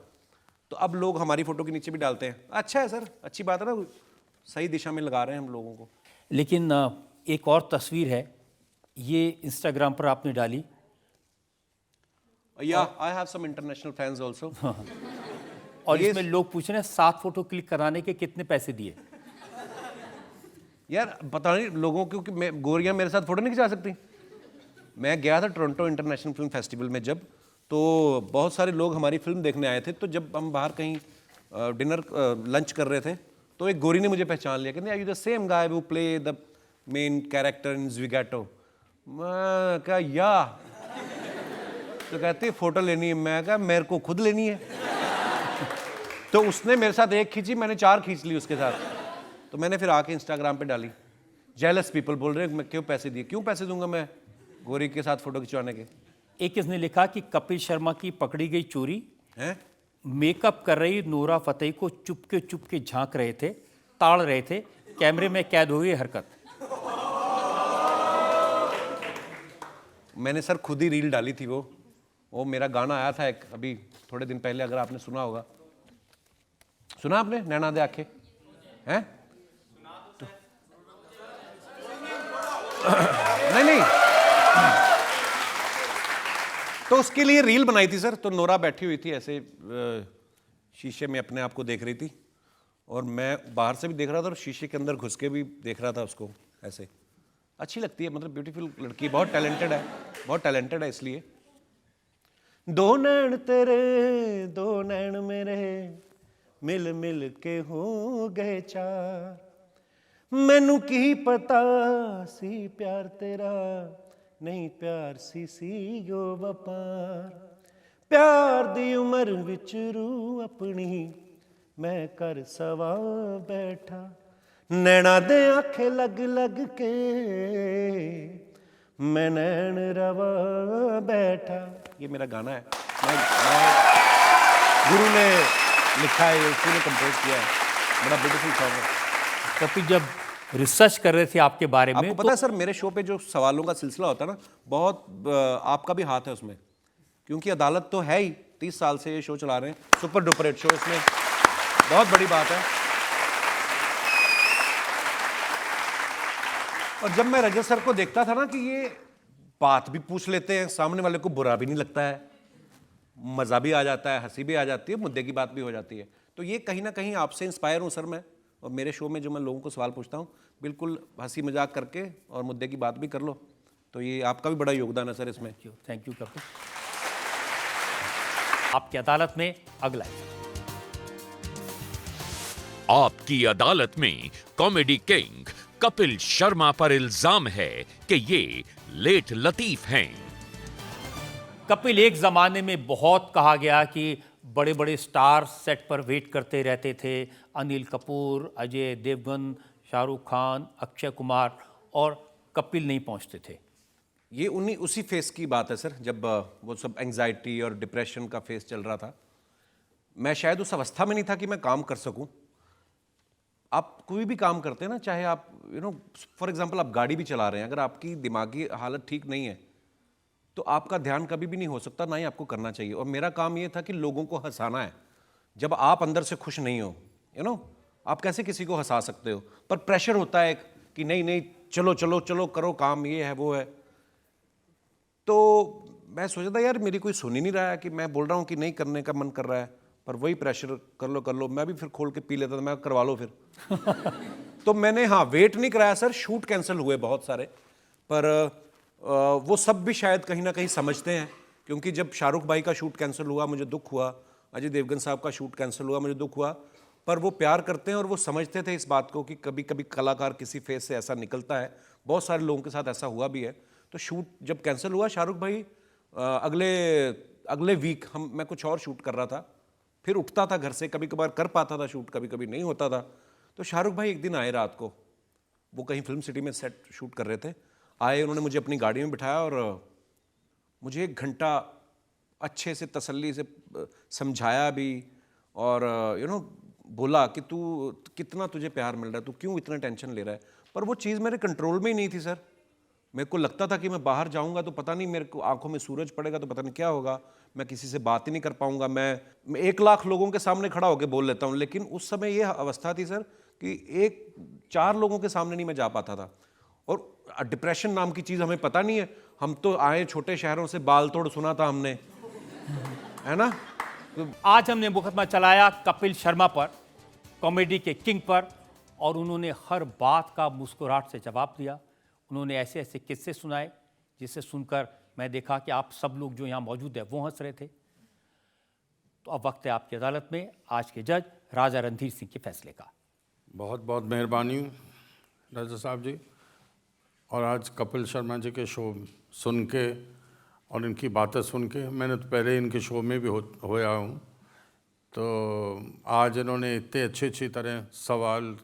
तो अब लोग हमारी फ़ोटो के नीचे भी डालते हैं। अच्छा है सर, अच्छी बात है ना, सही दिशा में लगा रहे हैं हम लोगों को। लेकिन एक और तस्वीर है, ये इंस्टाग्राम पर आपने डाली। Yeah I have some international fans also. और इसमें लोग पूछ रहे हैं 7 फोटो क्लिक कराने के कितने पैसे दिए? यार पता नहीं लोगों को कि गोरियां मेरे साथ फोटो नहीं खिंचा सकती। मैं गया था टोरंटो इंटरनेशनल फिल्म फेस्टिवल में जब, तो बहुत सारे लोग हमारी फिल्म देखने आए थे। तो जब हम बाहर कहीं डिनर लंच कर रहे थे तो एक गोरी ने मुझे पहचान लिया, कहते are you the same guy who play the main character in Zwigato. मैं कहा या, तो कहती फ़ोटो लेनी है। मैं कहा मेरे को खुद लेनी है। तो उसने मेरे साथ एक खींची, मैंने 4 खींच ली उसके साथ। तो मैंने फिर आके इंस्टाग्राम पे डाली। जेलस पीपल बोल रहे हैं मैं क्यों पैसे दिए, क्यों पैसे दूंगा मैं गोरी के साथ फोटो खिंचवाने के। एक इसने लिखा कि कपिल शर्मा की पकड़ी गई चोरी हैं? मेकअप कर रही नोरा फतेही को चुपके झांक रहे थे, ताड़ रहे थे, कैमरे में कैद हो गई हरकत। मैंने सर खुद ही रील डाली थी। वो मेरा गाना आया था एक अभी थोड़े दिन पहले, अगर आपने सुना होगा। सुना आपने नैना दे आखे हैं? तो नहीं तो उसके लिए रील बनाई थी सर। तो नोरा बैठी हुई थी ऐसे शीशे में अपने आप को देख रही थी, और मैं बाहर से भी देख रहा था और शीशे के अंदर घुस के भी देख रहा था उसको ऐसे। अच्छी लगती है, मतलब ब्यूटीफुल लड़की, बहुत टैलेंटेड है, बहुत टैलेंटेड है। इसलिए दो नैन तेरे दो नैन मेरे मिल मिल के हो गए चार, मैनू की पता सी प्यार तेरा नहीं प्यार सी यो वपार, प्यार दी उमर विच रू अपनी मैं कर सवा बैठा, नैना दे आखे लग लग के मैं नैन रवा बैठा। ये मेरा गाना है, गुरु ने लिखा है, उसी ने कंपोज किया है, बड़ा ब्यूटीफुल सॉन्ग है। कपिल जब रिसर्च कर रहे थे आपके बारे में, आपको पता है सर मेरे शो पे जो सवालों का सिलसिला होता है ना, बहुत आपका भी हाथ है उसमें, क्योंकि अदालत तो है ही, 30 साल से ये शो चला रहे हैं, सुपर डुपर हिट शो, इसमें बहुत बड़ी बात है। और जब मैं रजत सर को देखता था ना कि ये बात भी पूछ लेते हैं, सामने वाले को बुरा भी नहीं लगता है, मज़ा भी आ जाता है, हंसी भी आ जाती है, मुद्दे की बात भी हो जाती है। तो ये कहीं ना कहीं आपसे इंस्पायर हूँ सर मैं, और मेरे शो में जो मैं लोगों को सवाल पूछता हूँ बिल्कुल हंसी मजाक करके और मुद्दे की बात भी कर लो, तो ये आपका भी बड़ा योगदान है सर इसमें। Thank you Kapil. आपकी अदालत में अगला आपकी अदालत में कॉमेडी किंग कपिल शर्मा पर इल्जाम है कि ये लेट लतीफ हैं। कपिल, एक जमाने में बहुत कहा गया कि बड़े बड़े स्टार सेट पर वेट करते रहते थे, अनिल कपूर, अजय देवगन, शाहरुख खान, अक्षय कुमार, और कपिल नहीं पहुंचते थे। ये उसी फेस की बात है सर, जब वो सब एंग्जाइटी और डिप्रेशन का फेस चल रहा था। मैं शायद उस अवस्था में नहीं था कि मैं काम कर सकूं। आप कोई भी काम करते हैं ना, चाहे आप फॉर एग्जांपल आप गाड़ी भी चला रहे हैं, अगर आपकी दिमागी हालत ठीक नहीं है तो आपका ध्यान कभी भी नहीं हो सकता, ना ही आपको करना चाहिए। और मेरा काम ये था कि लोगों को हंसाना है। जब आप अंदर से खुश नहीं हो, आप कैसे किसी को हंसा सकते हो? पर प्रेशर होता है कि नहीं चलो चलो चलो करो काम, ये है वो है। तो मैं सोचा था यार मेरी कोई सुन ही नहीं रहा है कि मैं बोल रहा हूँ कि नहीं करने का मन कर रहा है, पर वही प्रेशर कर लो। मैं भी फिर खोल के पी लेता था, मैं करवा लो फिर। तो मैंने वेट नहीं कराया सर, शूट कैंसिल हुए बहुत सारे, पर वो सब भी शायद कहीं ना कहीं समझते हैं, क्योंकि जब शाहरुख भाई का शूट कैंसिल हुआ मुझे दुख हुआ, अजय देवगन साहब का शूट कैंसिल हुआ, मुझे दुख हुआ, पर वो प्यार करते हैं और वो समझते थे इस बात को कि कभी कभी कलाकार किसी फेस से ऐसा निकलता है, बहुत सारे लोगों के साथ ऐसा हुआ भी है। तो शूट जब कैंसिल हुआ, शाहरुख भाई अगले वीक मैं कुछ और शूट कर रहा था, फिर उठता था घर से, कभी कभार कर पाता था शूट, कभी कभी नहीं होता था। तो शाहरुख भाई एक दिन आए रात को, वो कहीं फिल्म सिटी में सेट शूट कर रहे थे, आए, उन्होंने मुझे अपनी गाड़ी में बिठाया और मुझे 1 घंटा अच्छे से तसल्ली से समझाया भी और बोला कि तू कितना तुझे प्यार मिल रहा है, तू क्यों इतना टेंशन ले रहा है। पर वो चीज़ मेरे कंट्रोल में ही नहीं थी सर। मेरे को लगता था कि मैं बाहर जाऊंगा तो पता नहीं, मेरे को आंखों में सूरज पड़ेगा तो पता नहीं क्या होगा, मैं किसी से बात ही नहीं कर पाऊंगा, मैं 1 लाख लोगों के सामने खड़ा होकर बोल लेता हूँ। लेकिन उस समय ये अवस्था थी सर कि 4 लोगों के सामने नहीं मैं जा पाता था। और डिप्रेशन नाम की चीज़ हमें पता नहीं है, हम तो आए छोटे शहरों से, बाल तोड़ सुना था हमने, है ना। आज हमने मुकदमा चलाया कपिल शर्मा पर, कॉमेडी के किंग पर, और उन्होंने हर बात का मुस्कुराहट से जवाब दिया। उन्होंने ऐसे ऐसे किस्से सुनाए जिसे सुनकर मैं देखा कि आप सब लोग जो यहाँ मौजूद हैं वो हंस रहे थे। तो अब वक्त है आपकी अदालत में आज के जज राजा रणधीर सिंह के फैसले का। बहुत बहुत मेहरबानी राजा साहब जी। और आज कपिल शर्मा जी के शो सुन के और इनकी बातें सुन के, मैंने तो पहले इनके शो में भी होया हूँ, तो आज इन्होंने इतने अच्छी तरह सवाल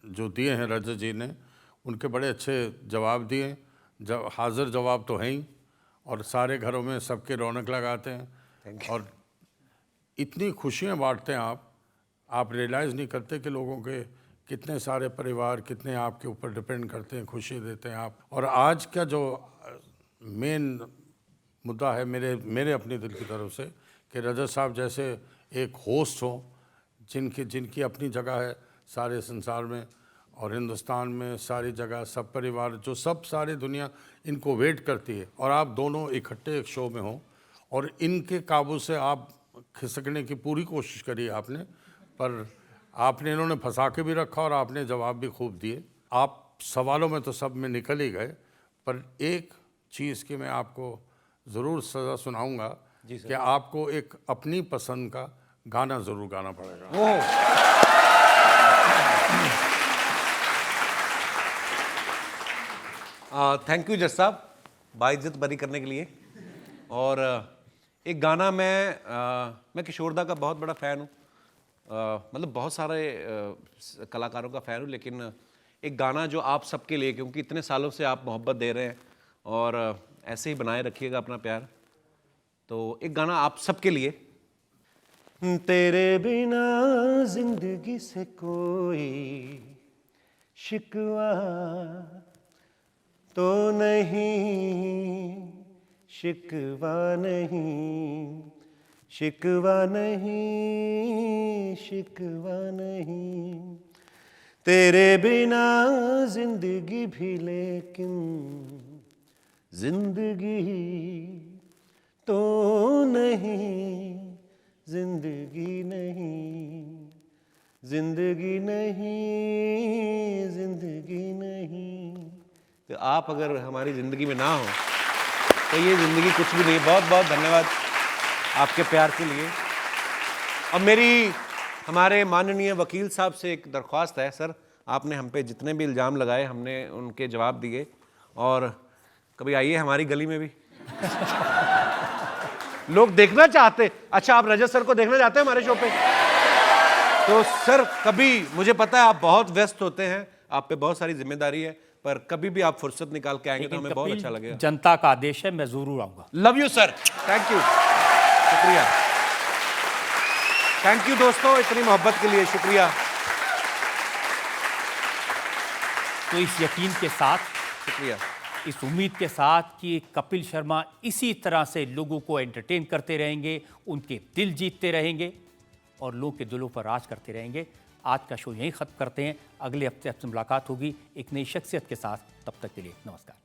जो दिए हैं रजत जी ने, उनके बड़े अच्छे जवाब दिए। जब हाजिर जवाब तो हैं ही, और सारे घरों में सबके रौनक लगाते हैं और इतनी खुशियाँ बांटते हैं आप रियलाइज़ नहीं करते कि लोगों के कितने सारे परिवार कितने आपके ऊपर डिपेंड करते हैं, खुशी देते हैं आप। और आज का जो मेन मुद्दा है मेरे अपने दिल की तरफ से कि रजत साहब जैसे एक होस्ट हो जिनकी अपनी जगह है सारे संसार में और हिंदुस्तान में, सारी जगह सब परिवार जो सब सारी दुनिया इनको वेट करती है, और आप दोनों इकट्ठे एक शो में हो और इनके काबू से आप खिसकने की पूरी कोशिश करी आपने, पर आपने इन्होंने फंसा के भी रखा और आपने जवाब भी खूब दिए। आप सवालों में तो सब में निकल ही गए, पर एक चीज़ की मैं आपको ज़रूर सज़ा सुनाऊंगा कि आपको एक अपनी पसंद का गाना ज़रूर गाना पड़ेगा। थैंक यू जज साहब, बाइज्जत बरी करने के लिए। और एक गाना मैं किशोरदा का बहुत बड़ा फ़ैन हूँ, मतलब बहुत सारे कलाकारों का फ़ैन हूँ, लेकिन एक गाना जो आप सबके लिए, क्योंकि इतने सालों से आप मोहब्बत दे रहे हैं और ऐसे ही बनाए रखिएगा अपना प्यार, तो एक गाना आप सबके लिए। तेरे बिना जिंदगी से कोई शिकवा तो नहीं, शिकवा नहीं, शिकवा नहीं, शिकवा नहीं, तेरे बिना जिंदगी भी लेकिन जिंदगी तो नहीं, जिंदगी नहीं, जिंदगी नहीं, जिंदगी नहीं। तो आप अगर हमारी ज़िंदगी में ना हो तो ये ज़िंदगी कुछ भी नहीं। बहुत बहुत धन्यवाद आपके प्यार के लिए। अब मेरी हमारे माननीय वकील साहब से एक दरख्वास्त है सर, आपने हम पे जितने भी इल्ज़ाम लगाए हमने उनके जवाब दिए, और कभी आइए हमारी गली में भी लोग देखना चाहते। अच्छा, आप रजत सर को देखना चाहते हैं हमारे शो पे? तो सर कभी, मुझे पता है आप बहुत व्यस्त होते हैं, आप पे बहुत सारी जिम्मेदारी है, पर कभी भी आप फुर्सत निकाल के आएंगे तो हमें बहुत अच्छा लगेगा। जनता का आदेश है, मैं जरूर आऊंगा। Love you sir, thank you, शुक्रिया, थैंक यू दोस्तों, इतनी मोहब्बत के लिए शुक्रिया। तो इस यकीन के साथ, शुक्रिया, इस उम्मीद के साथ कि कपिल शर्मा इसी तरह से लोगों को एंटरटेन करते रहेंगे, उनके दिल जीतते रहेंगे और लोगों के दिलों पर राज करते रहेंगे, आज का शो यहीं ख़त्म करते हैं। अगले हफ्ते आपसे मुलाकात होगी एक नई शख्सियत के साथ। तब तक के लिए नमस्कार।